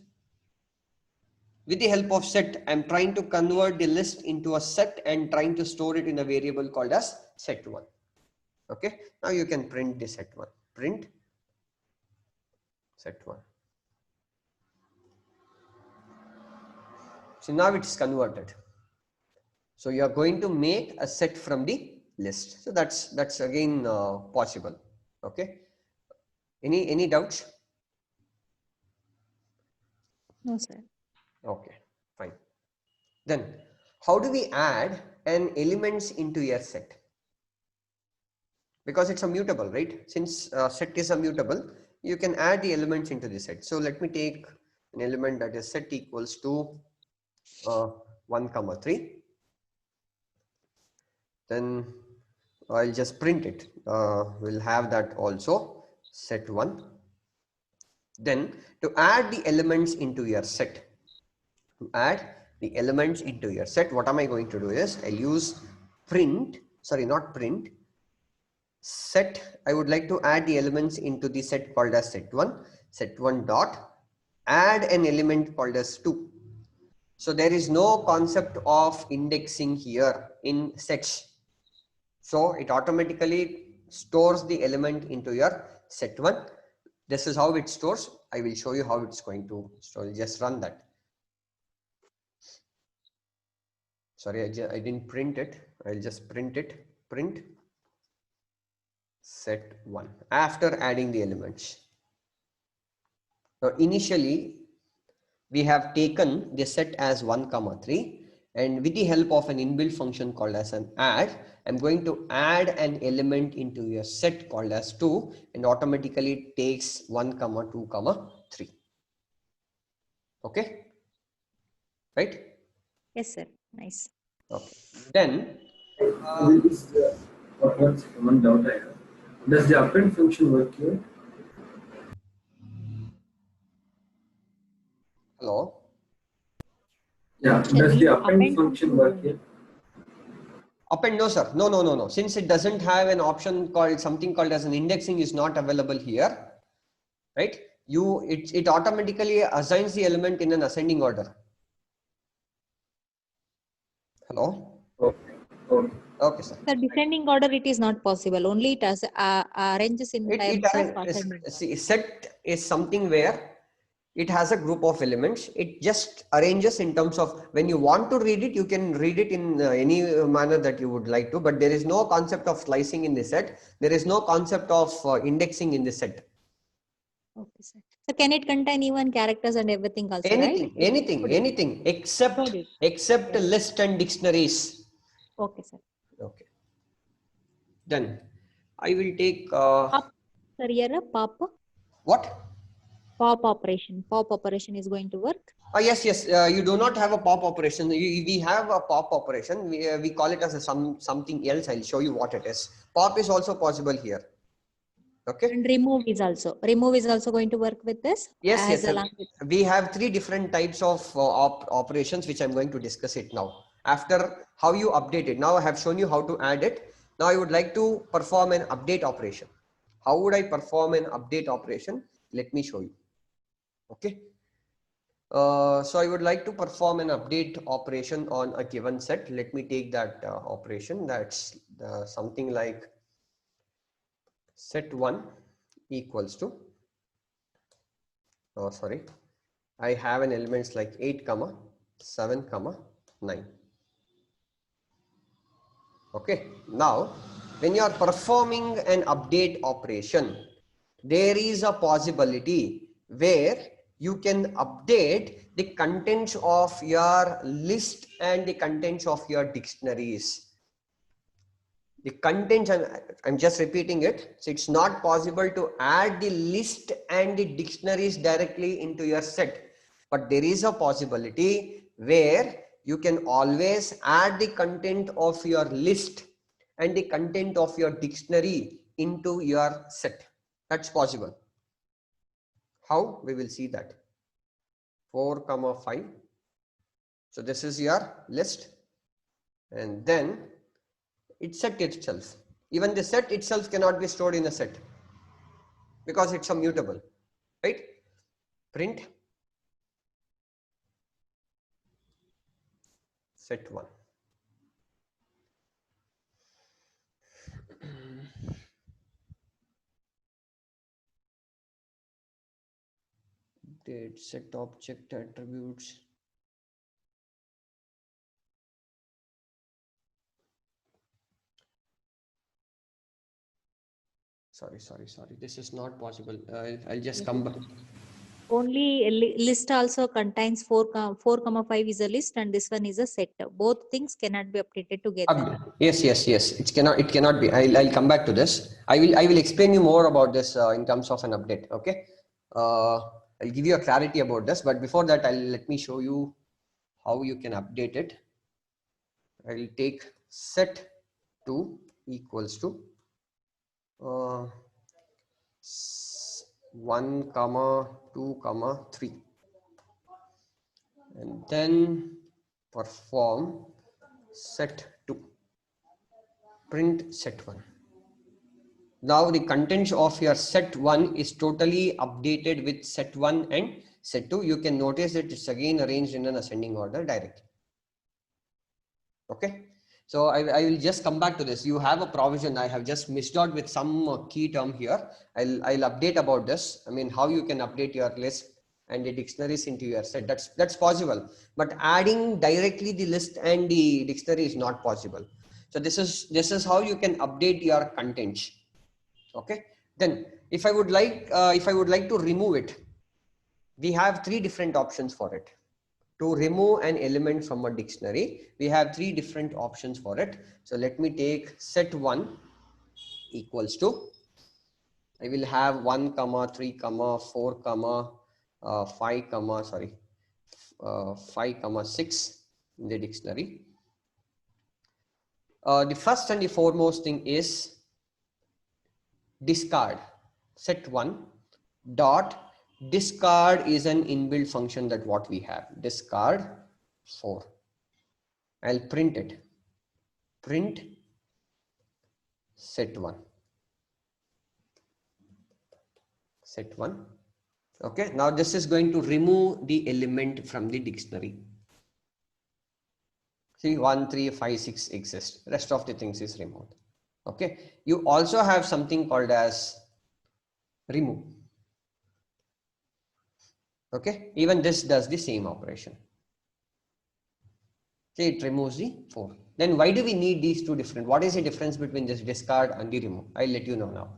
With the help of set, I'm trying to convert the list into a set and trying to store it in a variable called as set1. Okay, now you can print the set1. Print set1. So now it's converted. So you are going to make a set from the list. So that's again possible. Okay. Any doubts? No, sir. Okay, fine. Then how do we add an elements into a set? Because it's a mutable, right? Since set is a mutable, you can add the elements into the set. So let me take an element that is set equals to 1, 3. Then I'll just print it. We'll have that also, set1. Then to add the elements into your set, what am I going to do is I'll use set. I would like to add the elements into the set called as set1 dot add an element called as 2. So there is no concept of indexing here in sets. So it automatically stores the element into your set1. This is how it stores. I will show you how it's going to store. Just run that. Sorry, I didn't print it. I'll just print it. Print set1 after adding the elements. Now initially we have taken the set as 1, 3, and with the help of an inbuilt function called as an add, I'm going to add an element into your set called as 2, and automatically it takes 1, 2, 3. Okay, right? Yes, sir. Nice. Okay. Then one doubt I have. Does the append function work here? hello. Yeah, does the append function work here? Append, no sir, no. Since it doesn't have an option called something called as an indexing is not available here, right? It automatically assigns the element in an ascending order. Hello. Okay, sir. The descending order, it is not possible. Only it arranges in terms of assignment. See, set is something where it has a group of elements. It just arranges in terms of when you want to read it, you can read it in any manner that you would like to, but there is no concept of slicing in the set. There is no concept of indexing in the set. Okay, sir. So can it contain even characters and everything also, Anything, right? anything, Put it. anything except Include it. except Yes. list and dictionaries. Okay, sir. Okay. Then I will take Pop, sir, here a pop what? operation. Pop operation is going to work. Yes, yes. You do not have a pop operation. We have a pop operation. We call it as a something else. I'll show you what it is. Pop is also possible here. Okay. And remove is also going to work with this. Yes, As yes. along with We have three different types of operations, which I'm going to discuss it now. After how you update it. Now I have shown you how to add it. Now I would like to perform an update operation. How would I perform an update operation? Let me show you. Okay. So I would like to perform an update operation on a given set. Let me take that operation. That's something like set1 equals to, oh sorry, I have an elements like 8 comma 7 comma 9. Okay, now when you are performing an update operation, there is a possibility where you can update the contents of your list and the contents of your dictionaries. The contents, I'm just repeating it. So it's not possible to add the list and the dictionaries directly into your set, but there is a possibility where you can always add the content of your list and the content of your dictionary into your set. That's possible. How? We will see that. 4 comma 5. So this is your list, and then it's set itself. Even the set itself cannot be stored in a set because it's a mutable, right? Print set1. Date set object attributes. Sorry. This is not possible. I'll just come back. only list also contains 4 comma 5 is a list and this one is a set. Both things cannot be updated together. Yes. It cannot be. I'll come back to this. I will explain you more about this in terms of an update. Okay. I'll give you a clarity about this, but before that, let me show you how you can update it. I'll take set2 equals to 1 comma 2 comma 3, and then perform set2, print set1. Now the contents of your set1 is totally updated with set1 and set2. You can notice that it's again arranged in an ascending order directly. Okay. So I will just come back to this. You have a provision. I have just missed out with some key term here. I'll update about this. I mean, how you can update your list and the dictionaries into your set. That's possible. But adding directly the list and the dictionary is not possible. So this is how you can update your contents. Okay. Then if I would like to remove it, we have three different options for it. To remove an element from a dictionary, we have three different options for it. So let me take set1 equals to, I will have 1 comma 3 comma 4 comma 5 comma 5 comma 6 in the dictionary. The first and the foremost thing is discard. Set1 dot discard is an inbuilt function that what we have, discard 4. I'll print it. Print set1. Set1. Okay. Now this is going to remove the element from the dictionary. See, 1, 3, 5, 6 exist. Rest of the things is removed. Okay. You also have something called as remove. Okay. Even this does the same operation. See, it removes the 4. Then why do we need these two different? What is the difference between this discard and the remove? I'll let you know now.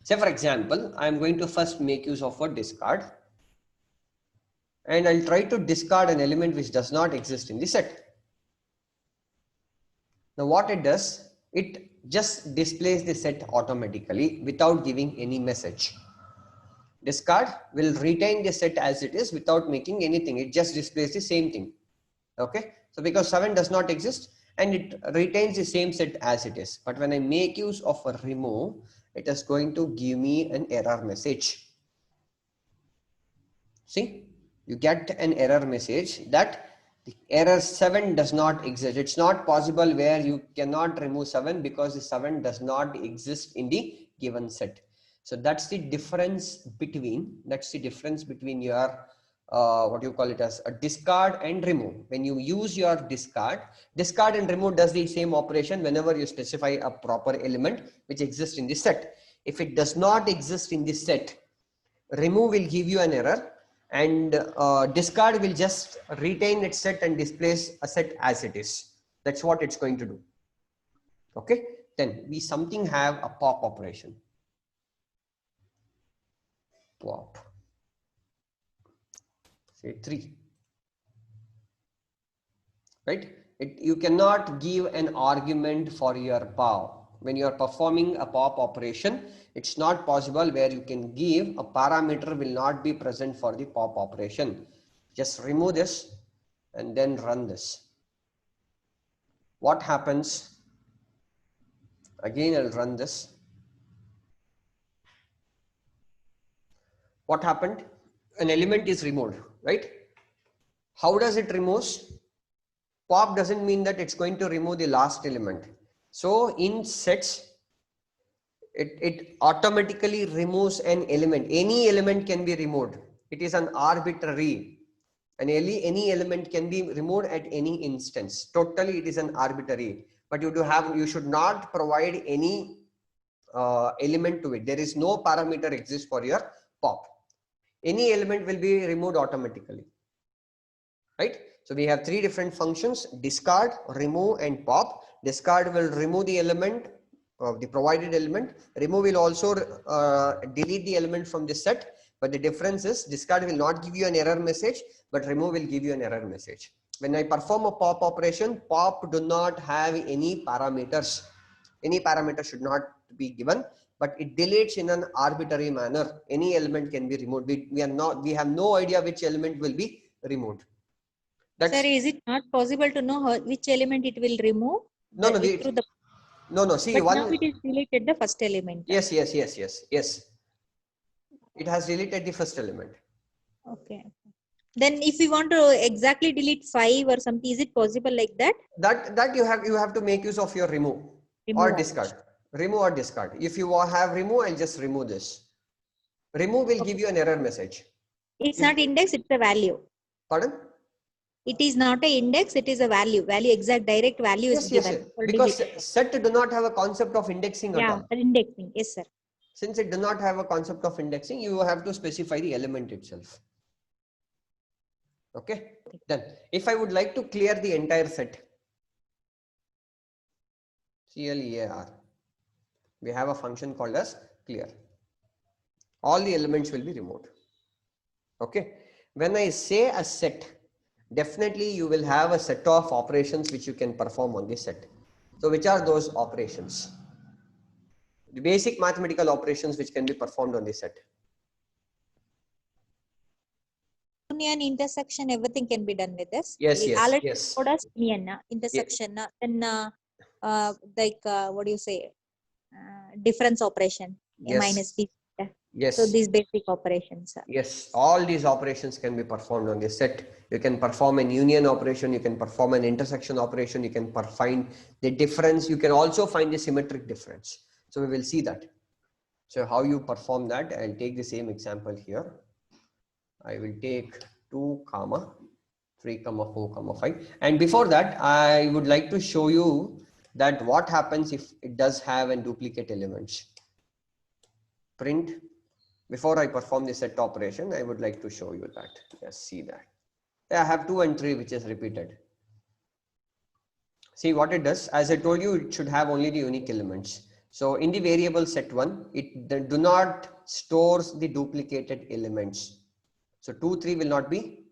Say for example, I'm going to first make use of a discard. and I'll try to discard an element which does not exist in the set. Now what it does, it just displays the set automatically without giving any message. Discard will retain the set as it is without making anything. It just displays the same thing. Okay. So because 7 does not exist and it retains the same set as it is. But when I make use of a remove, it is going to give me an error message. See, you get an error message that the error 7 does not exist. It's not possible where you cannot remove 7 because the 7 does not exist in the given set. So that's the difference between your what you call it as a discard and remove. When you use your discard and remove does the same operation whenever you specify a proper element which exists in the set. If it does not exist in the set, remove will give you an error, and discard will just retain its set and displays a set as it is. That's what it's going to do. Okay. Then we something have a pop operation. Pop. Say 3. Right. You cannot give an argument for your pop. When you are performing a pop operation, it's not possible where you can give a parameter will not be present for the pop operation. Just remove this and then run this. What happens? Again, I'll run this. What happened? An element is removed, right? How does it remove? Pop doesn't mean that it's going to remove the last element. So in sets, it automatically removes an element. Any element can be removed. It is an arbitrary, and any element can be removed at any instance. Totally, it is an arbitrary. But you should not provide any element to it. There is no parameter exists for your pop. Any element will be removed automatically, right? So we have 3 different functions: discard, remove, and pop. Discard will remove the element of the provided element. Remove will also delete the element from the set. But the difference is discard will not give you an error message, but remove will give you an error message. When I perform a pop operation, pop do not have any parameters. Any parameter should not be given, but it deletes in an arbitrary manner. Any element can be removed. We have no idea which element will be removed. Sir, is it not possible to know which element it will remove? No. See, but now it is deleted the first element. Yes. It has deleted the first element. Okay. Then if we want to exactly delete 5 or something, is it possible like that? That you have to make use of your remove or discard. Remove or discard. If you have remove, I'll just remove this. Remove will give you an error message. It's not index, it's a value. Pardon? It is not an index, it is a value. Value, exact direct value is given. Yes. Because set do not have a concept of indexing at all. Indexing. Yes, sir. Since it does not have a concept of indexing, you have to specify the element itself. Okay. Then if I would like to clear the entire set, clear, we have a function called as clear. All the elements will be removed. Okay. When I say a set, definitely you will have a set of operations which you can perform on the set. So which are those operations? The basic mathematical operations which can be performed on the set. Union, intersection, everything can be done with this. Yes. Union, intersection, then what do you say? Difference operation. A minus B. Yes. So these basic operations. Yes, all these operations can be performed on the set. You can perform an union operation, you can perform an intersection operation, you can find the difference, you can also find the symmetric difference. So we will see that. So how you perform that, I'll take the same example here. I will take 2, 3, 4, 5. And before that, I would like to show you that what happens if it does have a duplicate elements. Print. Before I perform the set operation, I would like to show you that. Yes, see that. I have 2 and 3 which is repeated. See what it does. As I told you, it should have only the unique elements. So in the variable set1, it do not stores the duplicated elements. So 2, 3 will not be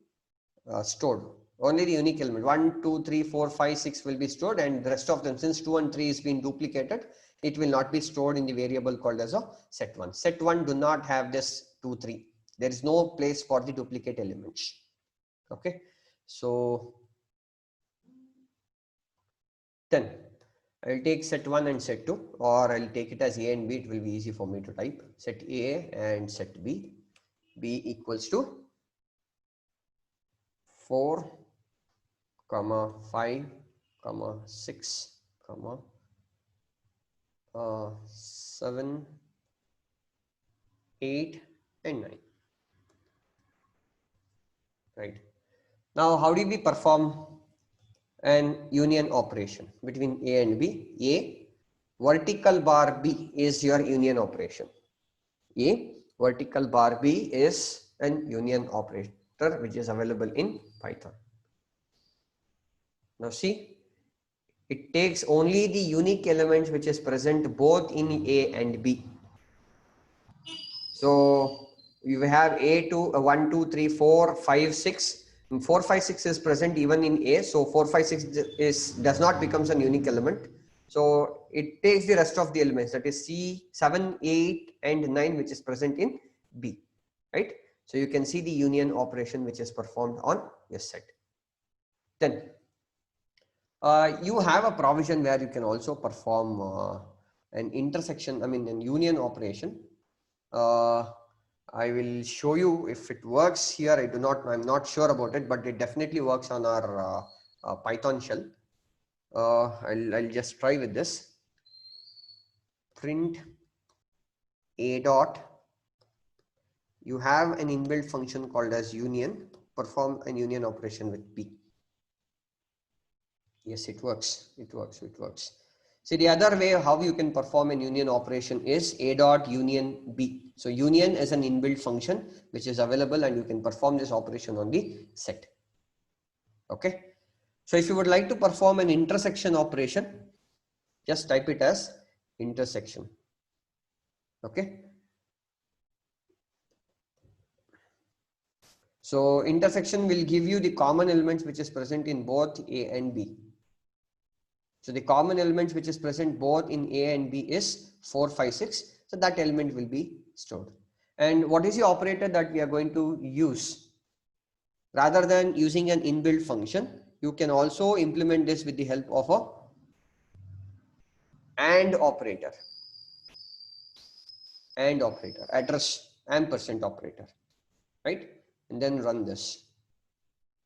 stored. Only the unique element 1, 2, 3, 4, 5, 6 will be stored, and the rest of them, since 2 and 3 is being duplicated, it will not be stored in the variable called as a set1. Set1 do not have this 2, 3. There is no place for the duplicate elements. Okay, so then I'll take set1 and set2, or I'll take it as A and B. It will be easy for me to type set A and set B. B equals to 4, 5, 6, 7, 8 and 9. Right. Now, how do we perform an union operation between A and B? A vertical bar B is your union operation. A vertical bar B is an union operator which is available in Python. Now see, it takes only the unique elements which is present both in A and B. So you have A to 1, 2, 3, 4, 5, 6. 4, 5, 6 is present even in A. So 4, 5, 6 does not becomes a unique element. So it takes the rest of the elements, that is C, 7, 8 and 9, which is present in B, right? So you can see the union operation which is performed on this set. Then you have a provision where you can also perform an intersection, an union operation. I will show you if it works here. I'm not sure about it, but it definitely works on our Python shell. I'll just try with this. Print A dot. You have an inbuilt function called as union. Perform an union operation with B. Yes, it works. It works. See, the other way how you can perform an union operation is A dot union B. So union is an inbuilt function which is available, and you can perform this operation on the set. Okay. So if you would like to perform an intersection operation, just type it as intersection. Okay. So intersection will give you the common elements which is present in both A and B. So the common elements which is present both in A and B is 4, 5, 6. So that element will be stored. And what is the operator that we are going to use? Rather than using an inbuilt function, you can also implement this with the help of a AND operator. AND operator, address ampersand operator, right? And then run this.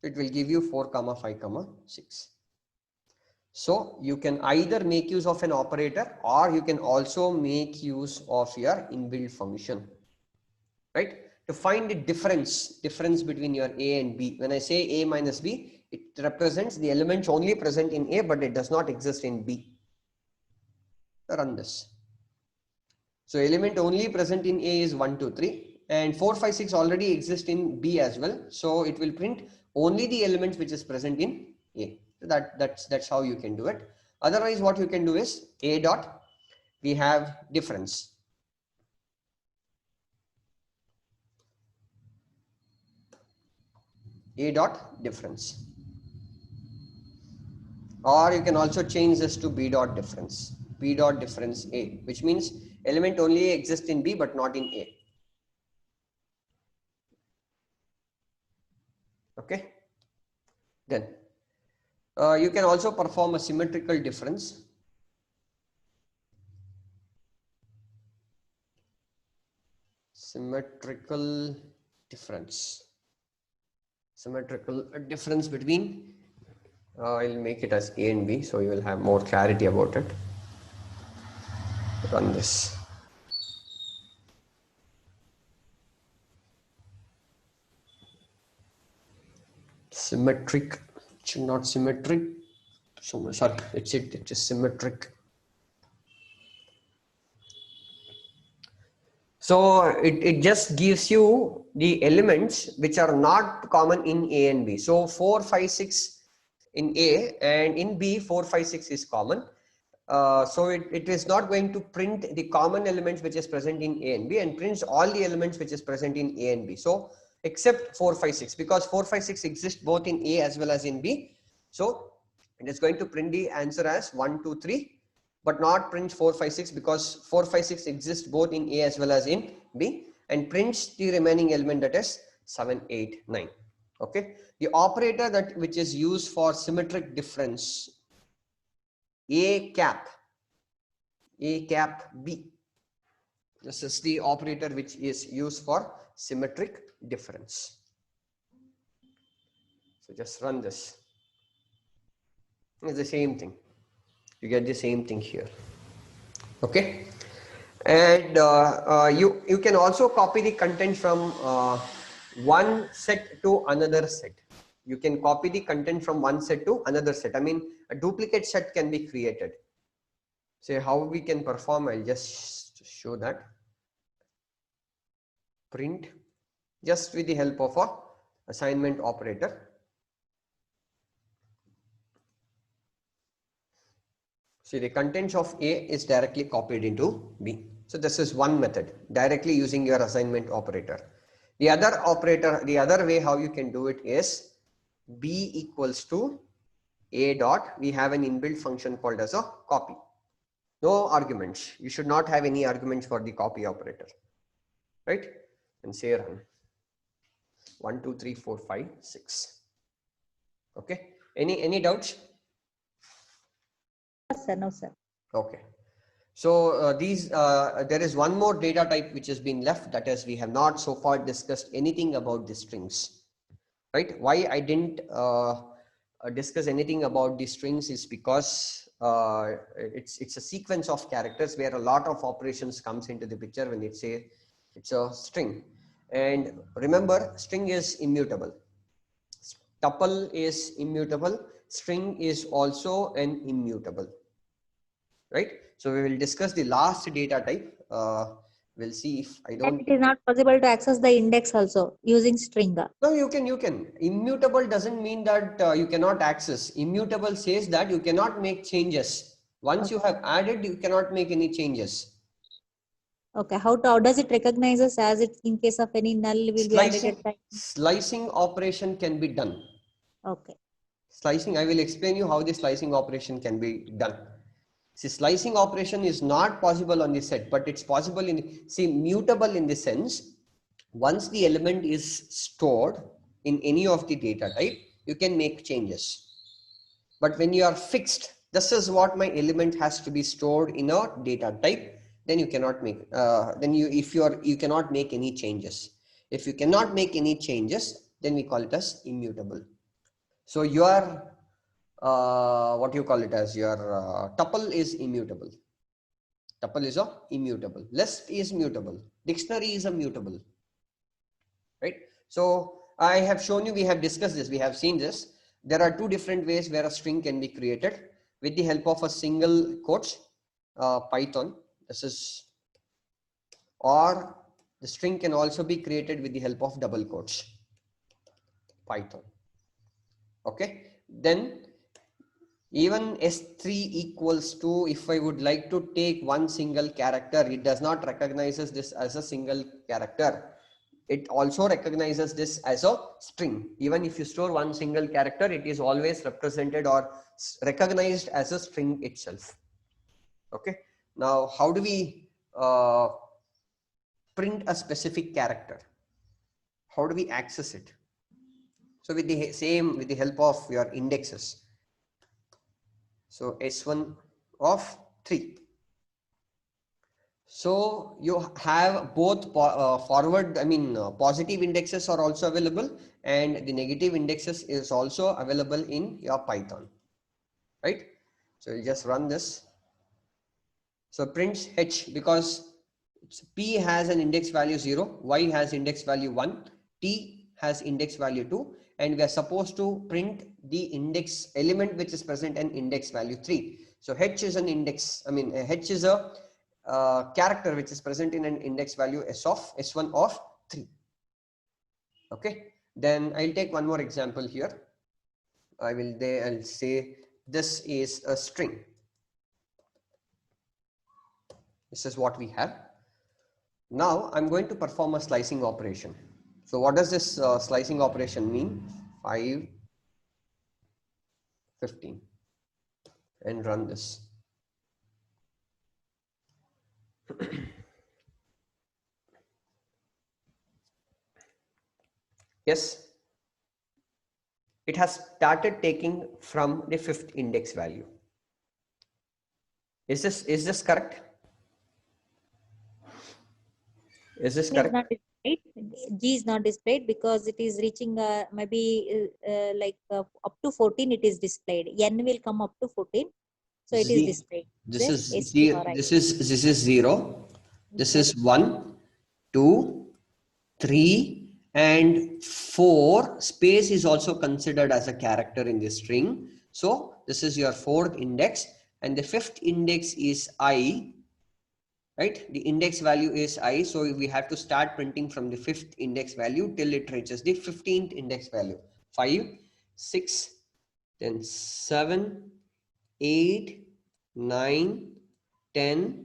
It will give you 4, 5, 6. So you can either make use of an operator, or you can also make use of your inbuilt function, right? To find the difference between your A and B. When I say A minus B, it represents the elements only present in A, but it does not exist in B. Run this. So element only present in A is 1, 2, 3, and 4, 5, 6 already exist in B as well. So it will print only the elements which is present in A. So that's how you can do it. Otherwise, what you can do is A dot, we have difference. A dot difference. Or you can also change this to B dot difference. B dot difference A, which means element only exists in B but not in A. Okay. Then you can also perform a symmetrical difference. Symmetrical difference between, I'll make it as A and B so you will have more clarity about it. Run this. Symmetric, not symmetric. So sorry, it's just symmetric. So it just gives you the elements which are not common in A and B. So 4, 5, 6 in A, and in B 4, 5, 6 is common. So it is not going to print the common elements which is present in A and B, and prints all the elements which is present in A and B. So except 456, because 456 exists both in A as well as in B. So it is going to print the answer as 1, 2, 3, but not print 456 because 456 exists both in A as well as in B, and prints the remaining element, that is 7, 8, 9. Okay. The operator that which is used for symmetric difference, A cap B. This is the operator which is used for symmetric difference. So just run this. It's the same thing. You get the same thing here. Okay. And you can also copy the content from one set to another set. You can copy the content from one set to another set. I mean, a duplicate set can be created. Say how we can perform, I'll just show that. Print just with the help of a assignment operator. See, the contents of A is directly copied into B. So this is one method, directly using your assignment operator. The other operator, the other way how you can do it is B equals to A dot. We have an inbuilt function called as a copy. No arguments. You should not have any arguments for the copy operator, right? And say run. 1, 2, 3, 4, 5, 6. Okay. Any doubts? No, sir. Okay. So there is one more data type which has been left, that is, we have not so far discussed anything about the strings, right? Why I didn't discuss anything about the strings is because it's a sequence of characters where a lot of operations comes into the picture when it's a string. And remember, string is immutable. Tuple is immutable. String is also an immutable. Right. So we will discuss the last data type. We'll see if I don't. And it is not possible to access the index also using string. No, you can. Immutable doesn't mean that you cannot access. Immutable says that you cannot make changes. Once you have added, you cannot make any changes. Okay. How does it recognize us as it in case of any null will be added at time? Slicing operation can be done. Okay. Slicing, I will explain you how the slicing operation can be done. See, slicing operation is not possible on the set, but it's possible in, see, mutable in the sense, once the element is stored in any of the data type, you can make changes. But when you are fixed, this is what my element has to be stored in a data type, then you cannot make, you cannot make any changes. If you cannot make any changes, then we call it as immutable. So your what you call it as your tuple is immutable. Tuple is a immutable. List is mutable. Dictionary is a mutable. Right. So I have shown you, we have discussed this, we have seen this. There are two different ways where a string can be created with the help of a single quotes, Python. This is, or the string can also be created with the help of double quotes, Python. Okay. Then even S3 equals to, if I would like to take one single character, it does not recognize this as a single character. It also recognizes this as a string. Even if you store one single character, it is always represented or recognized as a string itself. Okay. Now, how do we print a specific character? How do we access it? So with the help of your indexes. So S1 of 3. So you have both forward, positive indexes are also available, and the negative indexes is also available in your Python, right? So you just run this. So prints H, because P has an index value 0, Y has index value 1, T has index value 2, and we are supposed to print the index element which is present in index value 3. So H is an index, H is a character which is present in an index value S1 of 3. Okay. Then I'll take one more example here. I'll say this is a string. This is what we have. Now I'm going to perform a slicing operation. So what does this slicing operation mean? 5, 15, and run this. Yes, it has started taking from the 5th index value. Is this correct? Is this G is correct? not displayed. G is not displayed because it is reaching maybe up to 14. It is displayed. N will come up to 14, so it is displayed. This is ST or I. this is 0. This Okay. is 1, 2, 3, and 4. Space is also considered as a character in the string. So this is your 4th index, and the 5th index is I. Right, the index value is I, so we have to start printing from the 5th index value till it reaches the 15th index value. 5, 6, then 7, 8, 9, 10,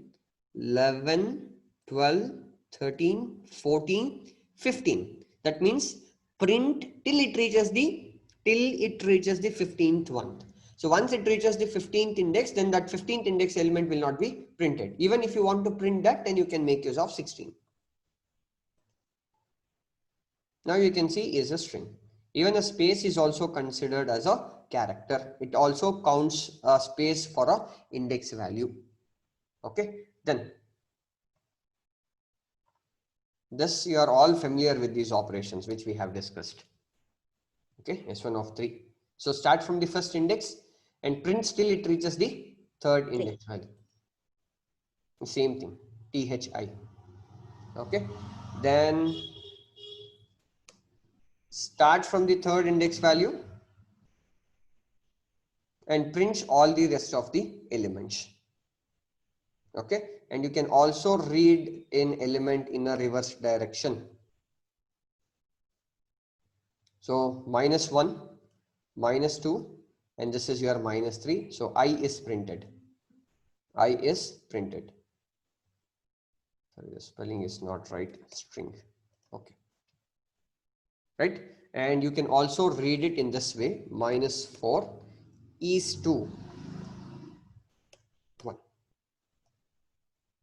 11, 12, 13, 14, 15. That means print till it reaches the 15th one. So once it reaches the 15th index, then that 15th index element will not be printed. Even if you want to print that, then you can make use of 16. Now you can see is a string. Even a space is also considered as a character. It also counts a space for a index value. Okay, then this you are all familiar with these operations which we have discussed. Okay, S1 of 3. So start from the 1st index and print till it reaches the 3rd index value. Same thing, THI. Okay, then start from the 3rd index value and print all the rest of the elements. Okay, and you can also read an element in a reverse direction. So -1, -2, and this is your -3. So I is printed. I is printed. Sorry, the spelling is not right. String. Okay. Right, and you can also read it in this way: -4 is to 1.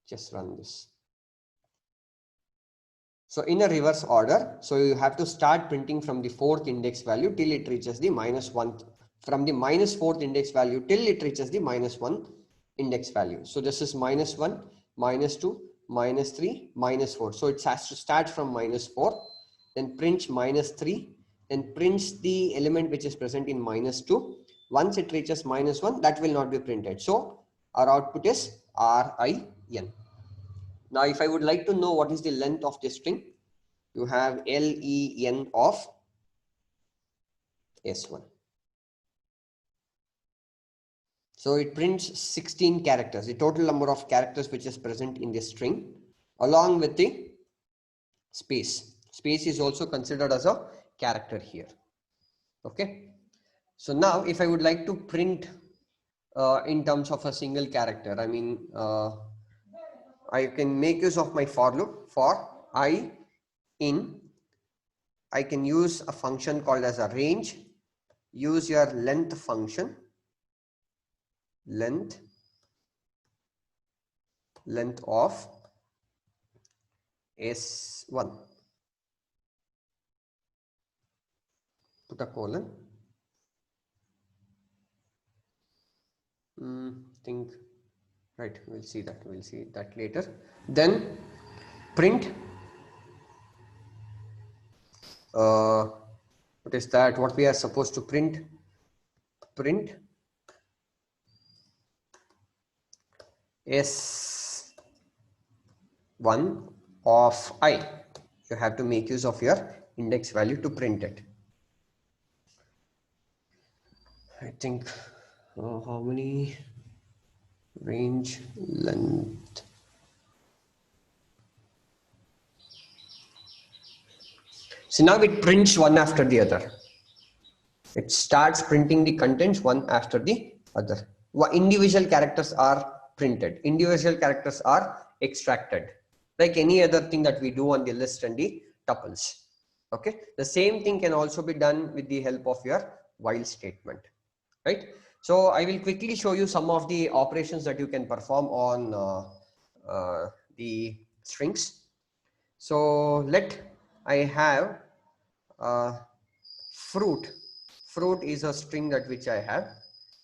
Just run this. So in a reverse order, so you have to start printing from the 4th index value till it reaches the -1, from the -4th index value till it reaches the -1 index value. So this is -1, -2, -3, -4. So it has to start from -4, then print -3, then prints the element which is present in -2. Once it reaches -1, that will not be printed. So our output is RIN. Now, if I would like to know what is the length of this string, you have len of S1. So it prints 16 characters, the total number of characters which is present in this string, along with the space. Space is also considered as a character here. Okay. So now if I would like to print in terms of a single character, I mean, I can make use of my for loop. For I in, I can use a function called as a range. Use your length function, length of S1, put a colon. Think right, we'll see that later. Then print what is that, what we are supposed to print? Print S1 of I. You have to make use of your index value to print it. I think how many? Range length. So now it prints one after the other. It starts printing the contents one after the other. Individual characters are printed. Individual characters are extracted. Like any other thing that we do on the list and the tuples. Okay, the same thing can also be done with the help of your while statement, right? So I will quickly show you some of the operations that you can perform on the strings. So I have fruit. Fruit is a string that which I have,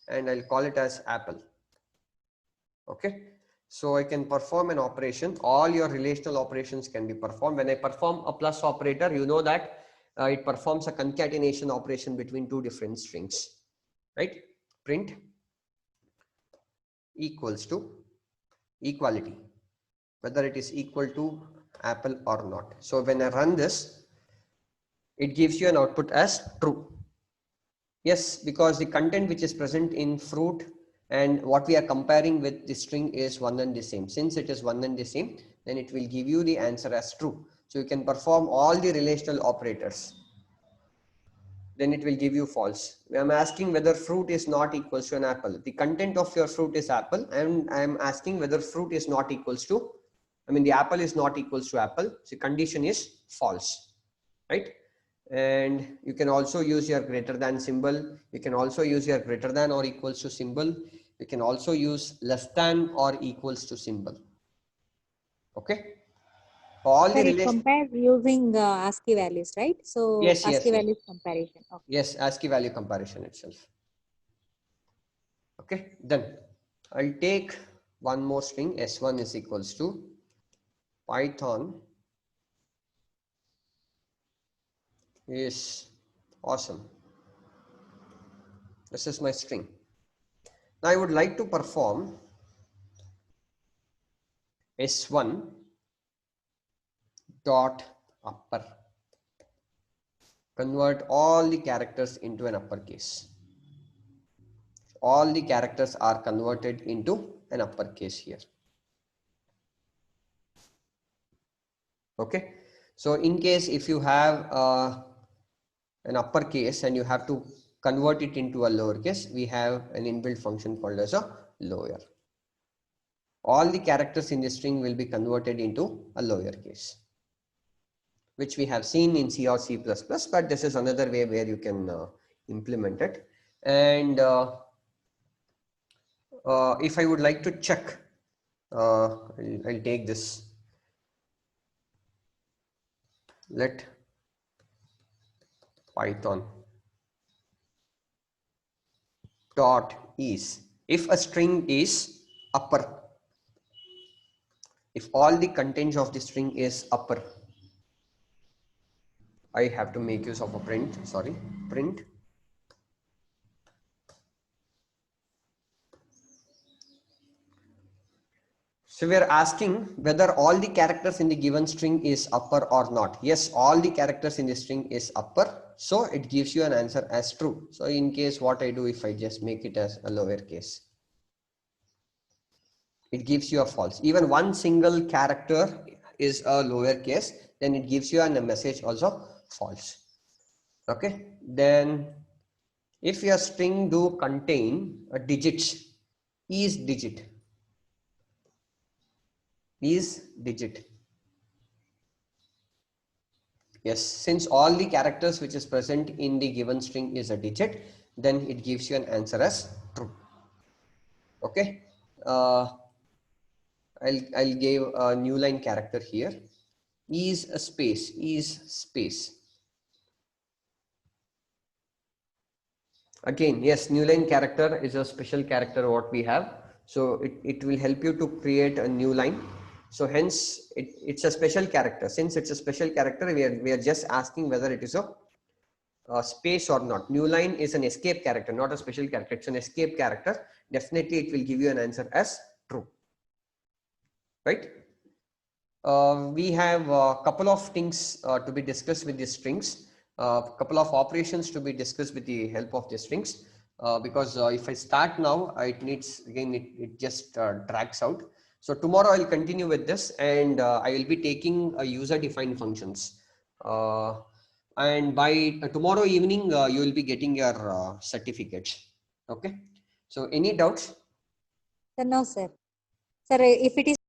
and I'll call it as apple. Okay, so I can perform an operation. All your relational operations can be performed. When I perform a plus operator, you know that it performs a concatenation operation between two different strings, right? Print equals to equality, whether it is equal to apple or not. So when I run this, it gives you an output as true. Yes, because the content which is present in fruit and what we are comparing with the string is one and the same. Since it is one and the same, then it will give you the answer as true. So you can perform all the relational operators. Then it will give you false. I'm asking whether fruit is not equals to an apple. The content of your fruit is apple, and I'm asking whether fruit is not equals to, the apple is not equals to apple. So condition is false, right? And you can also use your greater than symbol. You can also use your greater than or equals to symbol. You can also use less than or equals to symbol. Okay. All Sir, the it compares using ASCII values, right? So yes, ASCII yes. values comparison. Okay. Yes, ASCII value comparison itself. Okay, then I'll take one more string. S1 is equals to Python is awesome. This is my string. Now I would like to perform S1 dot upper. Convert all the characters into an uppercase. All the characters are converted into an uppercase here. Okay. So in case if you have an uppercase and you have to convert it into a lowercase, we have an inbuilt function called as a lower. All the characters in the string will be converted into a lowercase, which we have seen in C or C++, but this is another way where you can implement it. And if I would like to check, I'll take this. Let Python dot is, if a string is upper, if all the contents of the string is upper, I have to make use of a print, sorry, print so we are asking whether all the characters in the given string is upper or not. Yes, all the characters in the string is upper, so it gives you an answer as true. So in case what I do, if I just make it as a lowercase, it gives you a false. Even one single character is a lowercase, then it gives you a message also false. Okay, then if your string do contain a digit, is digit, yes, since all the characters which is present in the given string is a digit, then it gives you an answer as true. Okay, I'll give a new line character here. Is a space, is space. Again, yes, new line character is a special character what we have. So it will help you to create a new line. So hence it's a special character. Since it's a special character, we are just asking whether it is a space or not. New line is an escape character, not a special character. It's an escape character. Definitely it will give you an answer as true, right? We have a couple of things to be discussed with the strings, a couple of operations to be discussed with the help of the strings, because if I start now, it needs, again, it just drags out. So tomorrow I'll continue with this, and I will be taking user defined functions. And by tomorrow evening, you will be getting your certificates. Okay. So any doubts? No, sir. Sir, if it is